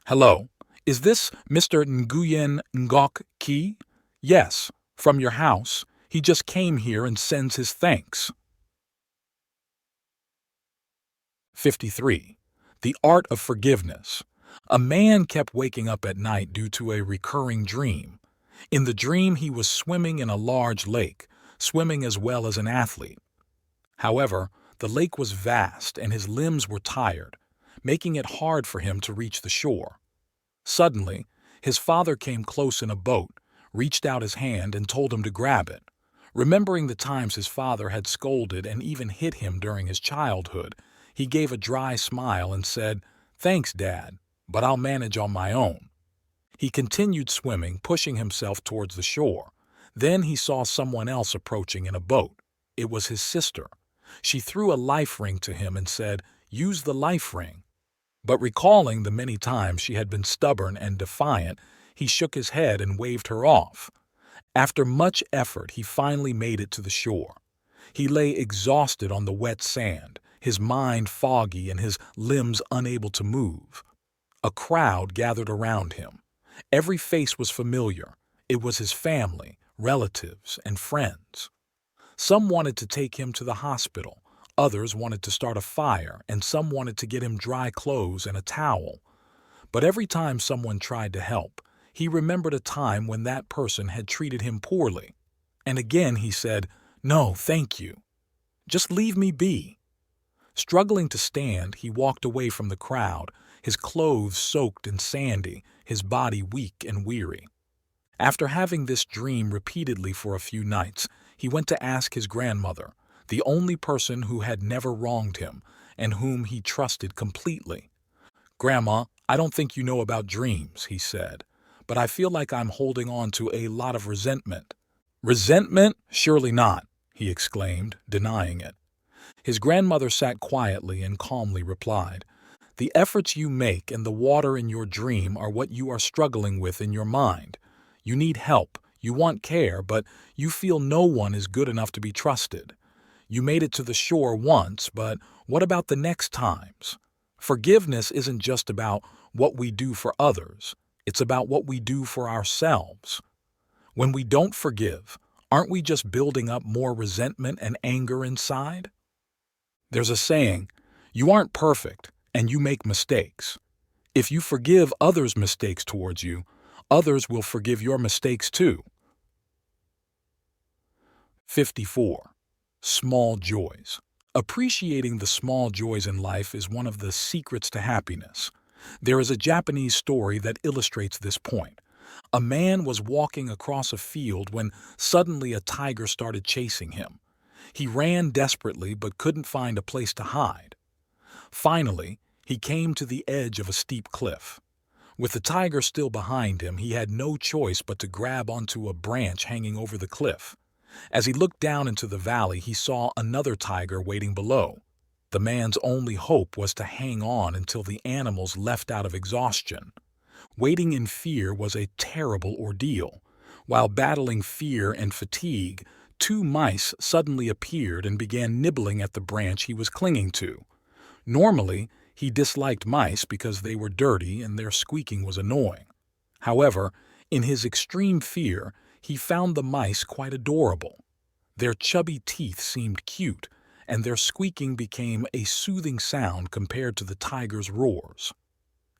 "Hello, is this Mr. Nguyen Ngoc Ki?" "Yes, from your house. He just came here and sends his thanks." 53. The Art of Forgiveness. A man kept waking up at night due to a recurring dream. In the dream, he was swimming in a large lake, swimming as well as an athlete. However, the lake was vast and his limbs were tired, making it hard for him to reach the shore. Suddenly, his father came close in a boat, reached out his hand and told him to grab it. Remembering the times his father had scolded and even hit him during his childhood, he gave a dry smile and said, "Thanks, Dad, but I'll manage on my own." He continued swimming, pushing himself towards the shore. Then he saw someone else approaching in a boat. It was his sister. She threw a life ring to him and said, "Use the life ring." But recalling the many times she had been stubborn and defiant, he shook his head and waved her off. After much effort, he finally made it to the shore. He lay exhausted on the wet sand, his mind foggy and his limbs unable to move. A crowd gathered around him. Every face was familiar. It was his family, relatives, and friends. Some wanted to take him to the hospital, others wanted to start a fire, and some wanted to get him dry clothes and a towel. But every time someone tried to help, he remembered a time when that person had treated him poorly. And again he said, "No, thank you. Just leave me be." Struggling to stand, he walked away from the crowd, his clothes soaked and sandy, his body weak and weary. After having this dream repeatedly for a few nights, he went to ask his grandmother, the only person who had never wronged him and whom he trusted completely. "Grandma, I don't think you know about dreams," he said, "but I feel like I'm holding on to a lot of resentment." "Resentment? Surely not," he exclaimed, denying it. His grandmother sat quietly and calmly replied, "The efforts you make and the water in your dream are what you are struggling with in your mind. You need help, you want care, but you feel no one is good enough to be trusted. You made it to the shore once, but what about the next times? Forgiveness isn't just about what we do for others, it's about what we do for ourselves. When we don't forgive, aren't we just building up more resentment and anger inside?" There's a saying, "You aren't perfect, and you make mistakes. If you forgive others' mistakes towards you, others will forgive your mistakes too." 54. Small joys. Appreciating the small joys in life is one of the secrets to happiness. There is a Japanese story that illustrates this point. A man was walking across a field when suddenly a tiger started chasing him. He ran desperately but couldn't find a place to hide. Finally, he came to the edge of a steep cliff. With the tiger still behind him, he had no choice but to grab onto a branch hanging over the cliff. As he looked down into the valley, he saw another tiger waiting below. The man's only hope was to hang on until the animals left out of exhaustion. Waiting in fear was a terrible ordeal. While battling fear and fatigue, two mice suddenly appeared and began nibbling at the branch he was clinging to. Normally, he disliked mice because they were dirty and their squeaking was annoying. However, in his extreme fear, he found the mice quite adorable. Their chubby teeth seemed cute, and their squeaking became a soothing sound compared to the tiger's roars.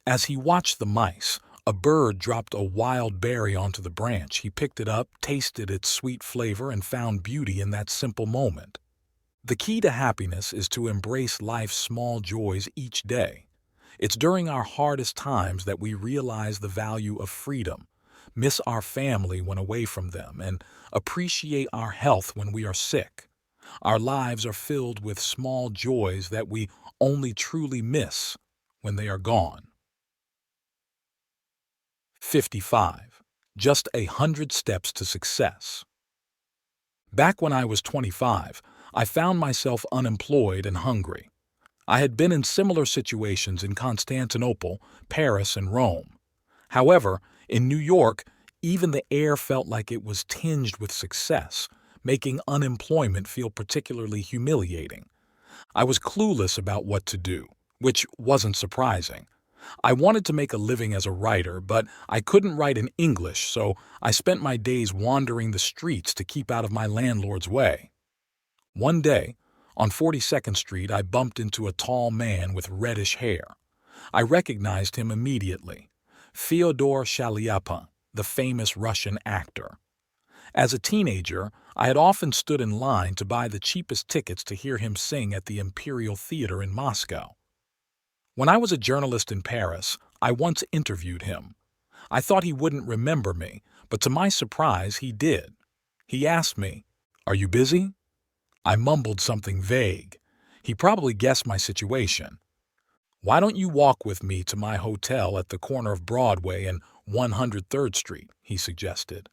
As he watched the mice, a bird dropped a wild berry onto the branch. He picked it up, tasted its sweet flavor, and found beauty in that simple moment. The key to happiness is to embrace life's small joys each day. It's during our hardest times that we realize the value of freedom, miss our family when away from them, and appreciate our health when we are sick. Our lives are filled with small joys that we only truly miss when they are gone. 55. Just 100 steps to success. Back when I was 25, I found myself unemployed and hungry. I had been in similar situations in Constantinople, Paris, and Rome. However, in New York, even the air felt like it was tinged with success, making unemployment feel particularly humiliating. I was clueless about what to do, which wasn't surprising. I wanted to make a living as a writer, but I couldn't write in English, so I spent my days wandering the streets to keep out of my landlord's way. One day, on 42nd Street, I bumped into a tall man with reddish hair. I recognized him immediately. Fyodor Shaliapin, the famous Russian actor. As a teenager, I had often stood in line to buy the cheapest tickets to hear him sing at the Imperial Theater in Moscow. When I was a journalist in Paris, I once interviewed him. I thought he wouldn't remember me, but to my surprise, he did. He asked me, "Are you busy?" I mumbled something vague. He probably guessed my situation. "Why don't you walk with me to my hotel at the corner of Broadway and 103rd Street?" he suggested.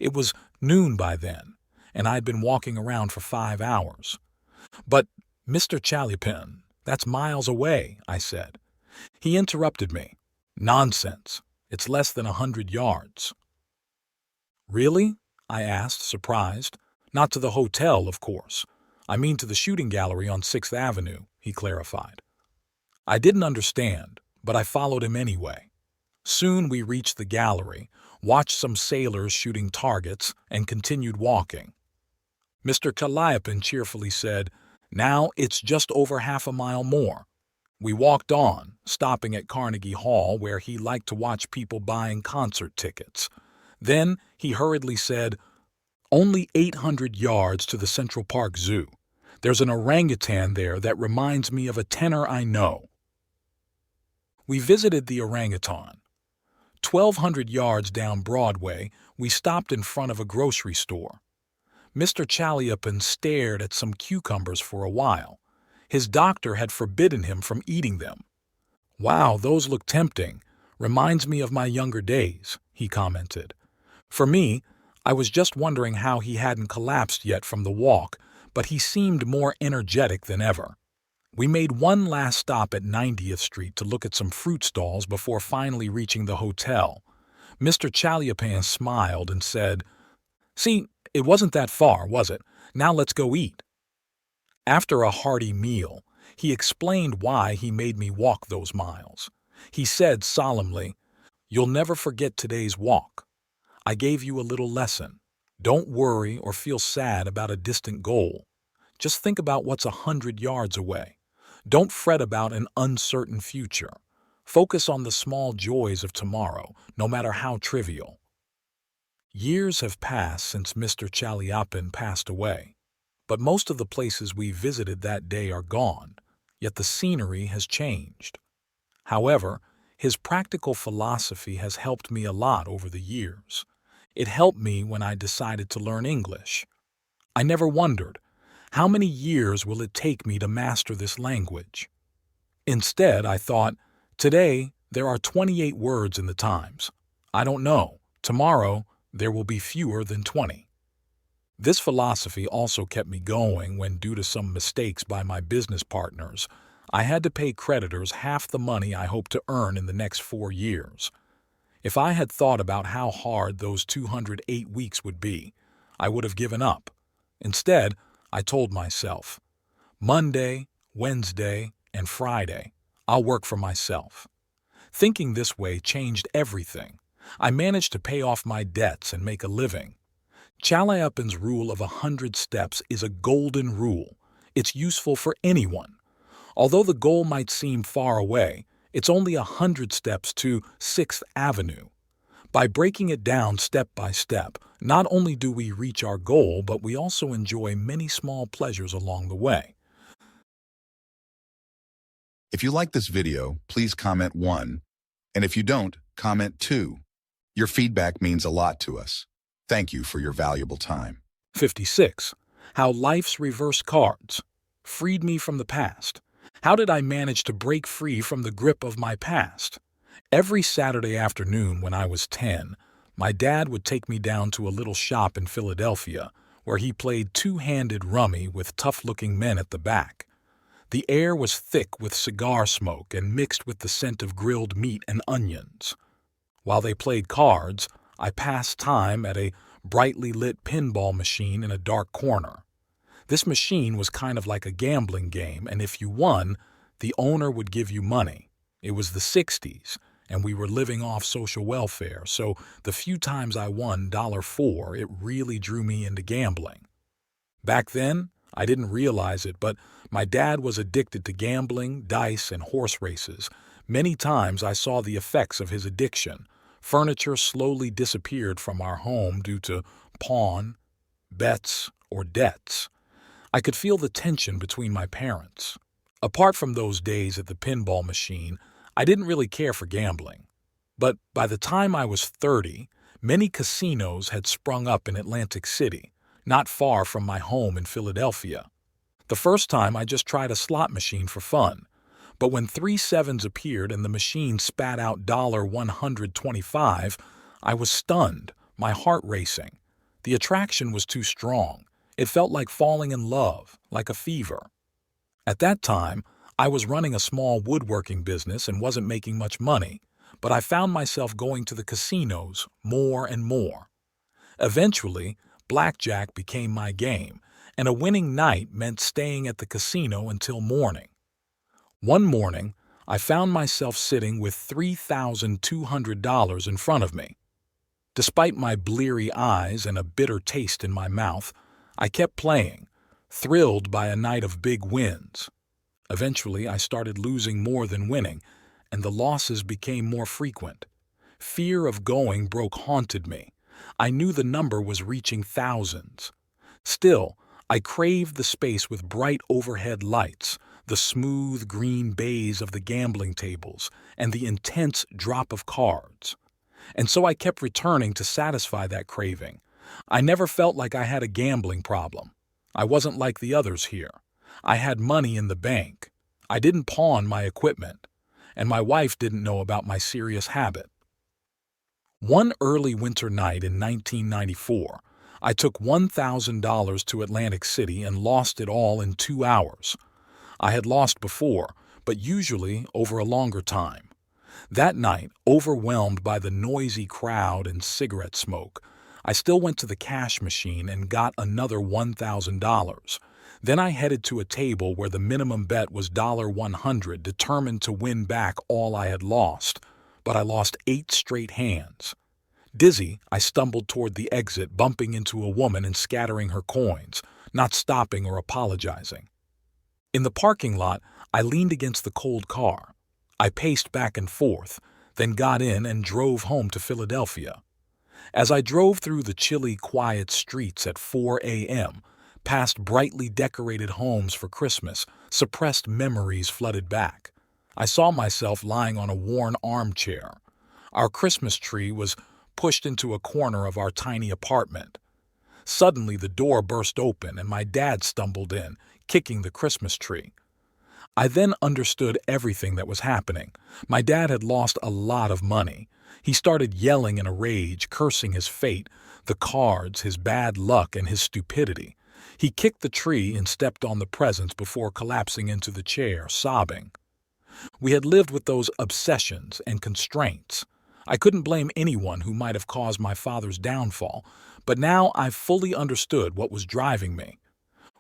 It was noon by then, and I'd been walking around for 5 hours. "But, Mr. Chalyapin, that's miles away," I said. He interrupted me. "Nonsense. It's less than 100 yards. "Really?" I asked, surprised. "Not to the hotel, of course. I mean to the shooting gallery on 6th Avenue, he clarified. I didn't understand, but I followed him anyway. Soon we reached the gallery, watched some sailors shooting targets, and continued walking. Mr. Chalyapin cheerfully said, "Now it's just over half a mile more." We walked on, stopping at Carnegie Hall where he liked to watch people buying concert tickets. Then he hurriedly said, "Only 800 yards to the Central Park Zoo. There's an orangutan there that reminds me of a tenor I know." We visited the orangutan. 1,200 yards down Broadway, we stopped in front of a grocery store. Mr. Chalyapin stared at some cucumbers for a while. His doctor had forbidden him from eating them. "Wow, those look tempting. Reminds me of my younger days," he commented. For me, I was just wondering how he hadn't collapsed yet from the walk, but he seemed more energetic than ever. We made one last stop at 90th Street to look at some fruit stalls before finally reaching the hotel. Mr. Chalyapin smiled and said, "See, it wasn't that far, was it? Now let's go eat." After a hearty meal, he explained why he made me walk those miles. He said solemnly, "You'll never forget today's walk. I gave you a little lesson. Don't worry or feel sad about a distant goal. Just think about what's 100 yards away. Don't fret about an uncertain future. Focus on the small joys of tomorrow, no matter how trivial." Years have passed since Mr. Chaliapin passed away, but most of the places we visited that day are gone, yet the scenery has changed. However, his practical philosophy has helped me a lot over the years. It helped me when I decided to learn English. I never wondered, how many years will it take me to master this language? Instead, I thought, today there are 28 words in the Times. I don't know. Tomorrow, there will be fewer than 20. This philosophy also kept me going when, due to some mistakes by my business partners, I had to pay creditors half the money I hoped to earn in the next 4 years. If I had thought about how hard those 208 weeks would be, I would have given up. Instead, I told myself, Monday, Wednesday, and Friday, I'll work for myself. Thinking this way changed everything. I managed to pay off my debts and make a living. Chaliapin's rule of 100 steps is a golden rule. It's useful for anyone. Although the goal might seem far away, it's only 100 steps to 6th Avenue. By breaking it down step by step, not only do we reach our goal, but we also enjoy many small pleasures along the way. If you like this video, please comment 1. And if you don't, comment 2. Your feedback means a lot to us. Thank you for your valuable time. 56. How life's reverse cards freed me from the past. How did I manage to break free from the grip of my past? Every Saturday afternoon when I was 10, my dad would take me down to a little shop in Philadelphia where he played two-handed rummy with tough-looking men at the back. The air was thick with cigar smoke and mixed with the scent of grilled meat and onions. While they played cards, I passed time at a brightly lit pinball machine in a dark corner. This machine was kind of like a gambling game, and if you won, the owner would give you money. It was the 60s, and we were living off social welfare, so the few times I won $4, it really drew me into gambling. Back then, I didn't realize it, but my dad was addicted to gambling, dice, and horse races. Many times I saw the effects of his addiction. Furniture slowly disappeared from our home due to pawn, bets, or debts. I could feel the tension between my parents. Apart from those days at the pinball machine, I didn't really care for gambling. But by the time I was 30, many casinos had sprung up in Atlantic City, not far from my home in Philadelphia. The first time I just tried a slot machine for fun. But when 3 sevens appeared and the machine spat out $125, I was stunned, my heart racing. The attraction was too strong. It felt like falling in love, like a fever. At that time, I was running a small woodworking business and wasn't making much money, but I found myself going to the casinos more and more. Eventually, blackjack became my game, and a winning night meant staying at the casino until morning. One morning, I found myself sitting with $3,200 in front of me. Despite my bleary eyes and a bitter taste in my mouth, I kept playing, thrilled by a night of big wins. Eventually, I started losing more than winning, and the losses became more frequent. Fear of going broke haunted me. I knew the number was reaching thousands. Still, I craved the space with bright overhead lights, the smooth green baize of the gambling tables, and the intense drop of cards. And so I kept returning to satisfy that craving. I never felt like I had a gambling problem. I wasn't like the others here. I had money in the bank. I didn't pawn my equipment. And my wife didn't know about my serious habit. One early winter night in 1994, I took $1,000 to Atlantic City and lost it all in 2 hours. I had lost before, but usually over a longer time. That night, overwhelmed by the noisy crowd and cigarette smoke, I still went to the cash machine and got another $1,000. Then I headed to a table where the minimum bet was $100, determined to win back all I had lost, but I lost 8 straight hands. Dizzy, I stumbled toward the exit, bumping into a woman and scattering her coins, not stopping or apologizing. In the parking lot, I leaned against the cold car. I paced back and forth, then got in and drove home to Philadelphia. As I drove through the chilly, quiet streets at 4 a.m., past brightly decorated homes for Christmas, suppressed memories flooded back. I saw myself lying on a worn armchair. Our Christmas tree was pushed into a corner of our tiny apartment. Suddenly, the door burst open and my dad stumbled in, kicking the Christmas tree. I then understood everything that was happening. My dad had lost a lot of money. He started yelling in a rage, cursing his fate, the cards, his bad luck, and his stupidity. He kicked the tree and stepped on the presents before collapsing into the chair, sobbing. We had lived with those obsessions and constraints. I couldn't blame anyone who might have caused my father's downfall, but now I fully understood what was driving me.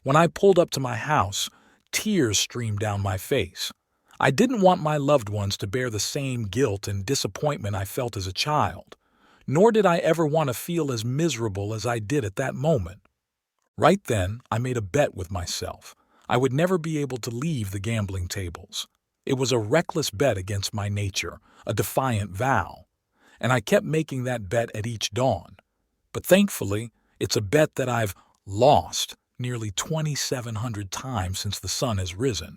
When I pulled up to my house, tears streamed down my face. I didn't want my loved ones to bear the same guilt and disappointment I felt as a child, nor did I ever want to feel as miserable as I did at that moment. Right then, I made a bet with myself. I would never be able to leave the gambling tables. It was a reckless bet against my nature, a defiant vow. And I kept making that bet at each dawn. But thankfully, it's a bet that I've lost nearly 2,700 times since the sun has risen.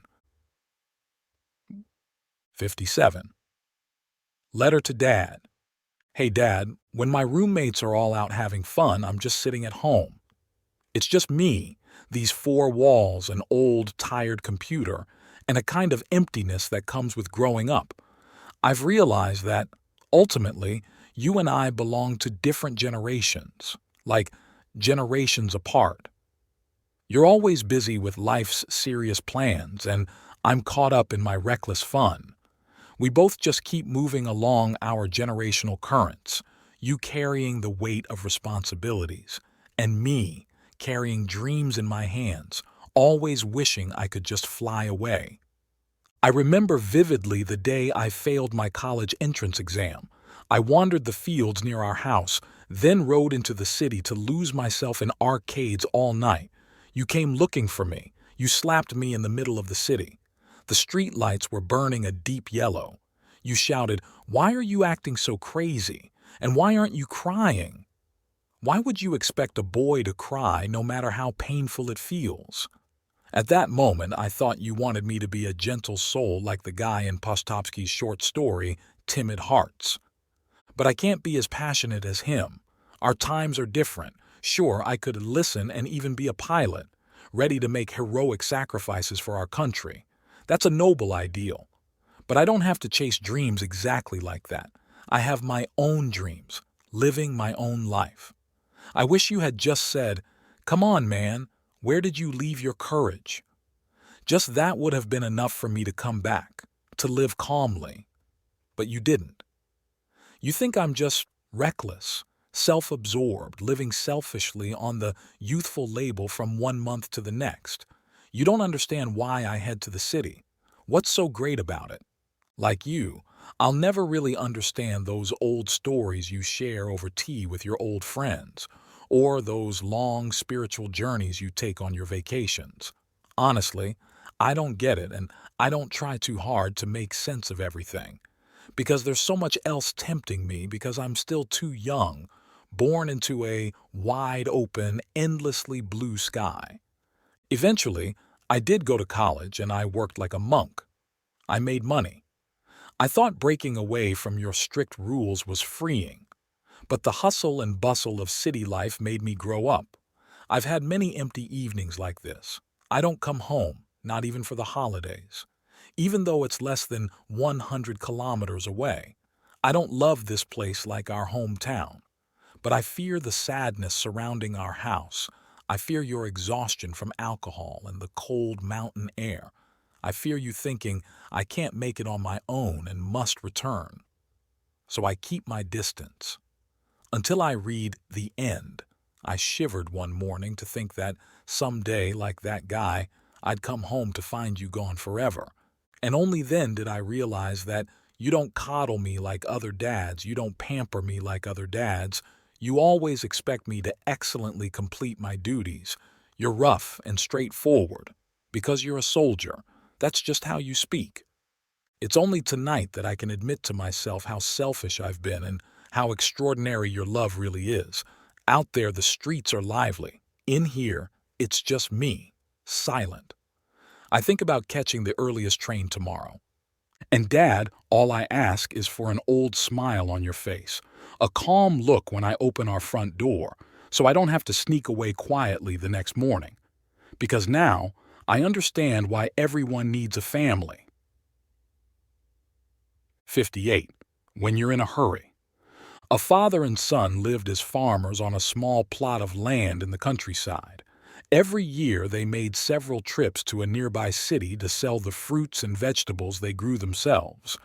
57. Letter to Dad. Hey Dad, when my roommates are all out having fun, I'm just sitting at home. It's just me, these four walls, an old, tired computer, and a kind of emptiness that comes with growing up. I've realized that, ultimately, you and I belong to different generations, like generations apart. You're always busy with life's serious plans, and I'm caught up in my reckless fun. We both just keep moving along our generational currents, you carrying the weight of responsibilities, and me carrying dreams in my hands, always wishing I could just fly away. I remember vividly the day I failed my college entrance exam. I wandered the fields near our house, then rode into the city to lose myself in arcades all night. You came looking for me. You slapped me in the middle of the city. The street lights were burning a deep yellow. You shouted, "Why are you acting so crazy? And why aren't you crying?" Why would you expect a boy to cry no matter how painful it feels? At that moment, I thought you wanted me to be a gentle soul like the guy in Postopsky's short story, Timid Hearts. But I can't be as passionate as him. Our times are different. Sure, I could listen and even be a pilot, ready to make heroic sacrifices for our country. That's a noble ideal. But I don't have to chase dreams exactly like that. I have my own dreams, living my own life. I wish you had just said, "Come on, man, where did you leave your courage?" Just that would have been enough for me to come back, to live calmly. But you didn't. You think I'm just reckless, self-absorbed, living selfishly on the youthful label from one month to the next. You don't understand why I head to the city. What's so great about it? Like you, I'll never really understand those old stories you share over tea with your old friends, or those long spiritual journeys you take on your vacations. Honestly, I don't get it, and I don't try too hard to make sense of everything, because there's so much else tempting me because I'm still too young, born into a wide-open, endlessly blue sky. Eventually, I did go to college and I worked like a monk. I made money. I thought breaking away from your strict rules was freeing, but the hustle and bustle of city life made me grow up. I've had many empty evenings like this. I don't come home, not even for the holidays. Even though it's less than 100 kilometers away. I don't love this place like our hometown, but I fear the sadness surrounding our house. I fear your exhaustion from alcohol and the cold mountain air. I fear you thinking I can't make it on my own and must return. So I keep my distance. Until I read The End, I shivered one morning to think that someday, like that guy, I'd come home to find you gone forever. And only then did I realize that you don't coddle me like other dads, you don't pamper me like other dads, you always expect me to excellently complete my duties. You're rough and straightforward, because you're a soldier. That's just how you speak. It's only tonight that I can admit to myself how selfish I've been and how extraordinary your love really is. Out there, the streets are lively. In here, it's just me, silent. I think about catching the earliest train tomorrow. And Dad, all I ask is for an old smile on your face, a calm look when I open our front door, so I don't have to sneak away quietly the next morning. Because now, I understand why everyone needs a family. 58. When you're in a hurry. A father and son lived as farmers on a small plot of land in the countryside. Every year they made several trips to a nearby city to sell the fruits and vegetables they grew themselves.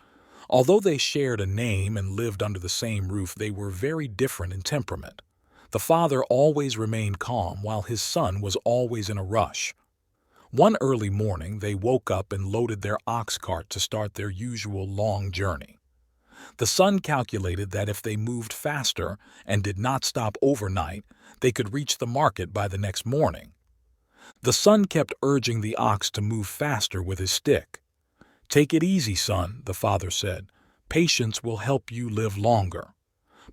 Although they shared a name and lived under the same roof, they were very different in temperament. The father always remained calm while his son was always in a rush. One early morning they woke up and loaded their ox cart to start their usual long journey. The son calculated that if they moved faster and did not stop overnight, they could reach the market by the next morning. The son kept urging the ox to move faster with his stick. "Take it easy, son," the father said. "Patience will help you live longer."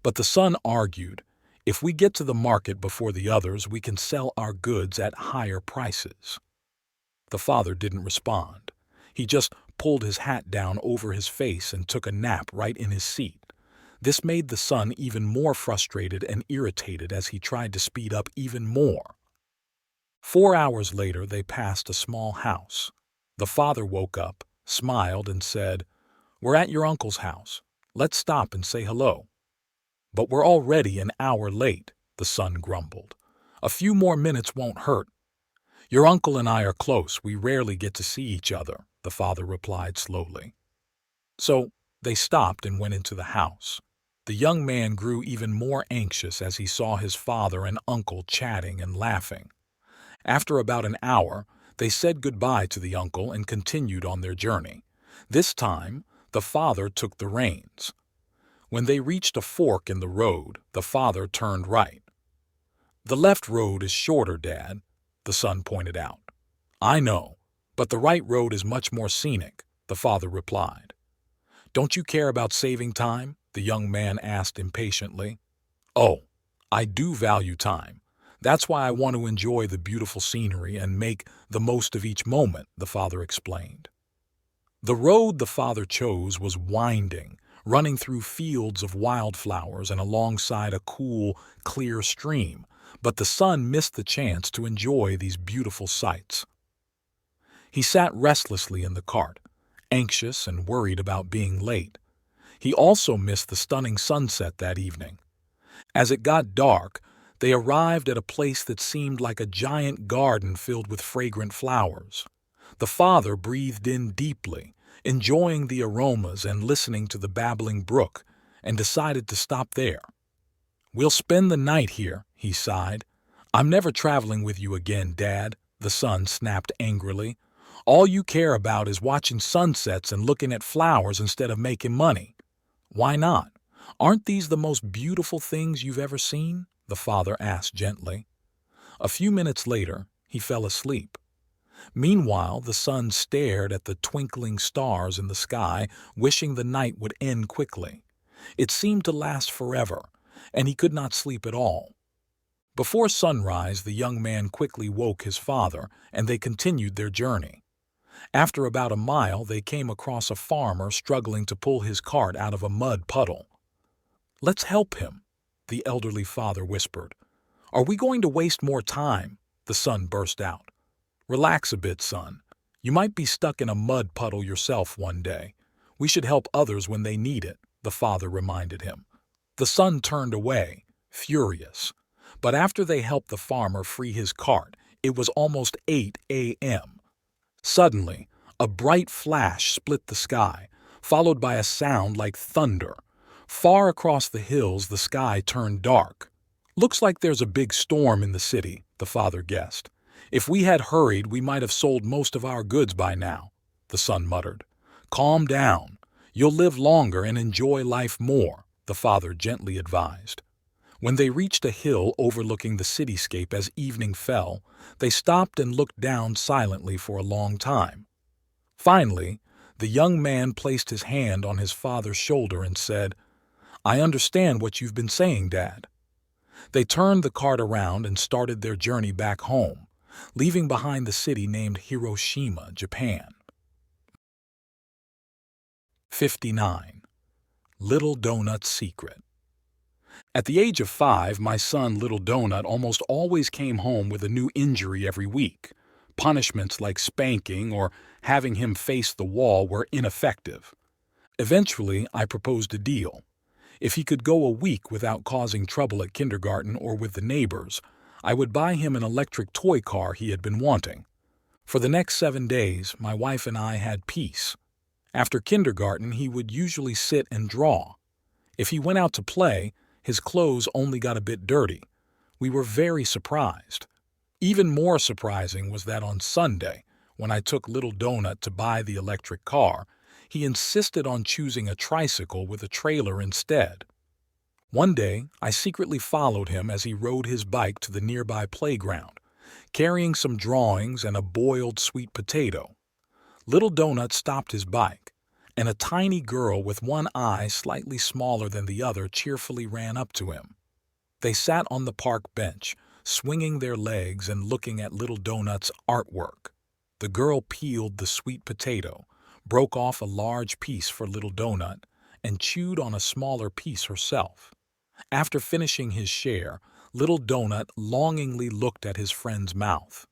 But the son argued, "If we get to the market before the others, we can sell our goods at higher prices." The father didn't respond. He just pulled his hat down over his face and took a nap right in his seat. This made the son even more frustrated and irritated as he tried to speed up even more. 4 hours later, they passed a small house. The father woke up, smiled, and said, "We're at your uncle's house. Let's stop and say hello." "But we're already an hour late," the son grumbled. "A few more minutes won't hurt." "Your uncle and I are close. We rarely get to see each other," the father replied slowly. So they stopped and went into the house. The young man grew even more anxious as he saw his father and uncle chatting and laughing. After about an hour, they said goodbye to the uncle and continued on their journey. This time, the father took the reins. When they reached a fork in the road, the father turned right. "The left road is shorter, Dad," the son pointed out. "I know, but the right road is much more scenic," the father replied. "Don't you care about saving time?" the young man asked impatiently. "Oh, I do value time. That's why I want to enjoy the beautiful scenery and make the most of each moment," the father explained. The road the father chose was winding, running through fields of wildflowers and alongside a cool, clear stream, but the son missed the chance to enjoy these beautiful sights. He sat restlessly in the cart, anxious and worried about being late. He also missed the stunning sunset that evening. As it got dark, they arrived at a place that seemed like a giant garden filled with fragrant flowers. The father breathed in deeply, enjoying the aromas and listening to the babbling brook, and decided to stop there. "We'll spend the night here," he sighed. "I'm never traveling with you again, Dad," the son snapped angrily. "All you care about is watching sunsets and looking at flowers instead of making money." "Why not? Aren't these the most beautiful things you've ever seen?" the father asked gently. A few minutes later, he fell asleep. Meanwhile, the son stared at the twinkling stars in the sky, wishing the night would end quickly. It seemed to last forever, and he could not sleep at all. Before sunrise, the young man quickly woke his father, and they continued their journey. After about a mile, they came across a farmer struggling to pull his cart out of a mud puddle. "Let's help him," the elderly father whispered. "Are we going to waste more time?" the son burst out. "Relax a bit, son. You might be stuck in a mud puddle yourself one day. We should help others when they need it," the father reminded him. The son turned away, furious. But after they helped the farmer free his cart, it was almost 8 a.m. Suddenly, a bright flash split the sky, followed by a sound like thunder. Far across the hills, the sky turned dark. "Looks like there's a big storm in the city," the father guessed. "If we had hurried, we might have sold most of our goods by now," the son muttered. "Calm down. You'll live longer and enjoy life more," the father gently advised. When they reached a hill overlooking the cityscape as evening fell, they stopped and looked down silently for a long time. Finally, the young man placed his hand on his father's shoulder and said, I understand what you've been saying, Dad. They turned the cart around and started their journey back home, leaving behind the city named Hiroshima, Japan. 59. Little Doughnut's Secret. At the age of 5, my son, Little Doughnut, almost always came home with a new injury every week. Punishments like spanking or having him face the wall were ineffective. Eventually, I proposed a deal. If he could go a week without causing trouble at kindergarten or with the neighbors, I would buy him an electric toy car he had been wanting. For the next 7 days, my wife and I had peace. After kindergarten, he would usually sit and draw. If he went out to play, his clothes only got a bit dirty. We were very surprised. Even more surprising was that on Sunday, when I took Little Doughnut to buy the electric car, he insisted on choosing a tricycle with a trailer instead. One day, I secretly followed him as he rode his bike to the nearby playground, carrying some drawings and a boiled sweet potato. Little Doughnut stopped his bike, and a tiny girl with one eye slightly smaller than the other cheerfully ran up to him. They sat on the park bench, swinging their legs and looking at Little Doughnut's artwork. The girl peeled the sweet potato, broke off a large piece for Little Doughnut, and chewed on a smaller piece herself. After finishing his share, Little Doughnut longingly looked at his friend's mouth.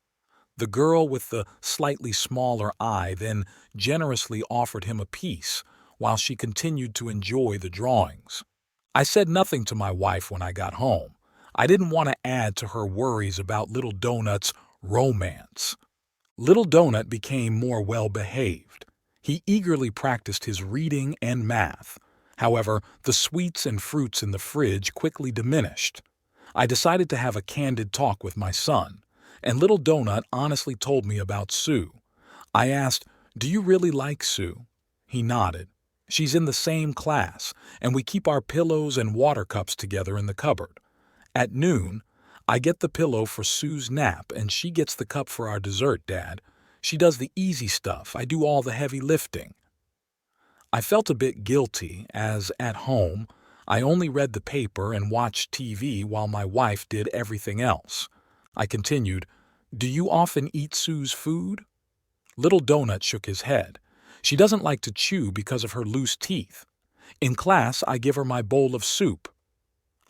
The girl with the slightly smaller eye then generously offered him a piece while she continued to enjoy the drawings. I said nothing to my wife when I got home. I didn't want to add to her worries about Little Doughnut's romance. Little Doughnut became more well-behaved. He eagerly practiced his reading and math. However, the sweets and fruits in the fridge quickly diminished. I decided to have a candid talk with my son, and Little Doughnut honestly told me about Sue. I asked, "Do you really like Sue?" He nodded. "She's in the same class, and we keep our pillows and water cups together in the cupboard. At noon, I get the pillow for Sue's nap, and she gets the cup for our dessert, Dad. She does the easy stuff. I do all the heavy lifting." I felt a bit guilty, as at home, I only read the paper and watched TV while my wife did everything else. I continued, "Do you often eat Sue's food?" Little Doughnut shook his head. "She doesn't like to chew because of her loose teeth. In class, I give her my bowl of soup."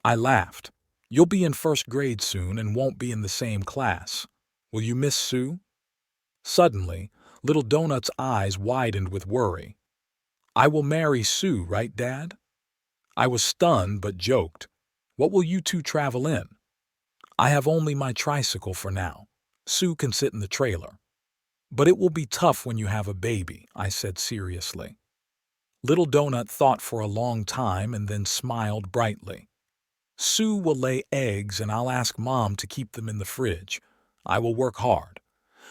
I laughed. "You'll be in first grade soon and won't be in the same class. Will you miss Sue?" Suddenly, Little Doughnut's eyes widened with worry. "I will marry Sue, right, Dad?" I was stunned but joked. "What will you two travel in?" "I have only my tricycle for now. Sue can sit in the trailer." "But it will be tough when you have a baby," I said seriously. Little Doughnut thought for a long time and then smiled brightly. "Sue will lay eggs and I'll ask Mom to keep them in the fridge. I will work hard.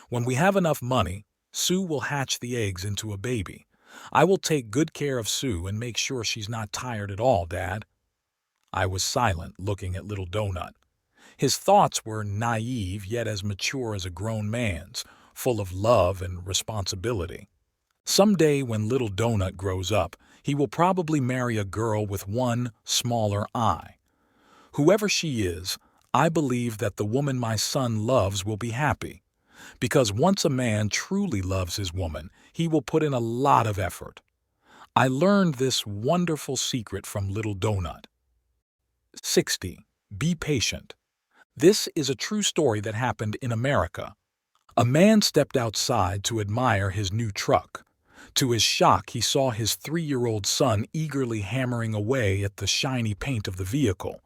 When we have enough money, Sue will hatch the eggs into a baby. I will take good care of Sue and make sure she's not tired at all, Dad." I was silent, looking at Little Doughnut. His thoughts were naive yet as mature as a grown man's, full of love and responsibility. Someday when Little Doughnut grows up, he will probably marry a girl with one smaller eye. Whoever she is, I believe that the woman my son loves will be happy. Because once a man truly loves his woman, he will put in a lot of effort. I learned this wonderful secret from Little Doughnut. 60. Be patient. This is a true story that happened in America. A man stepped outside to admire his new truck. To his shock, he saw his 3-year-old son eagerly hammering away at the shiny paint of the vehicle.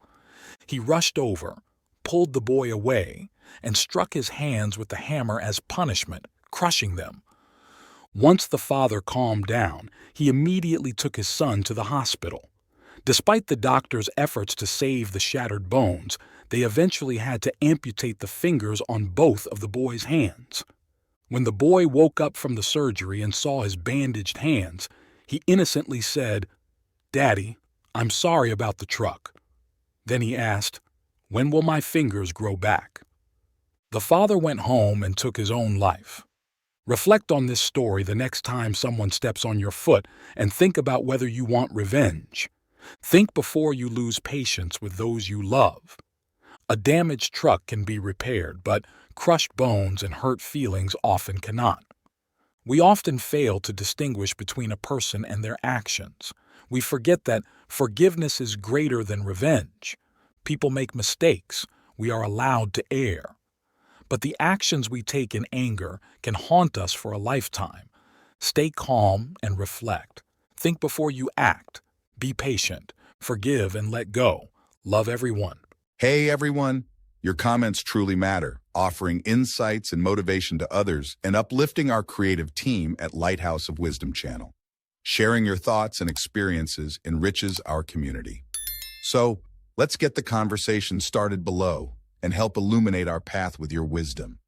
He rushed over, pulled the boy away, and struck his hands with the hammer as punishment, crushing them. Once the father calmed down, he immediately took his son to the hospital. Despite the doctor's efforts to save the shattered bones, they eventually had to amputate the fingers on both of the boy's hands. When the boy woke up from the surgery and saw his bandaged hands, he innocently said, "Daddy, I'm sorry about the truck." Then he asked, "When will my fingers grow back?" The father went home and took his own life. Reflect on this story the next time someone steps on your foot and think about whether you want revenge. Think before you lose patience with those you love. A damaged truck can be repaired, but crushed bones and hurt feelings often cannot. We often fail to distinguish between a person and their actions. We forget that forgiveness is greater than revenge. People make mistakes. We are allowed to err. But the actions we take in anger can haunt us for a lifetime. Stay calm and reflect. Think before you act. Be patient. Forgive and let go. Love everyone. Hey everyone, your comments truly matter, offering insights and motivation to others and uplifting our creative team at Lighthouse of Wisdom channel. Sharing your thoughts and experiences enriches our community. So, let's get the conversation started below and help illuminate our path with your wisdom.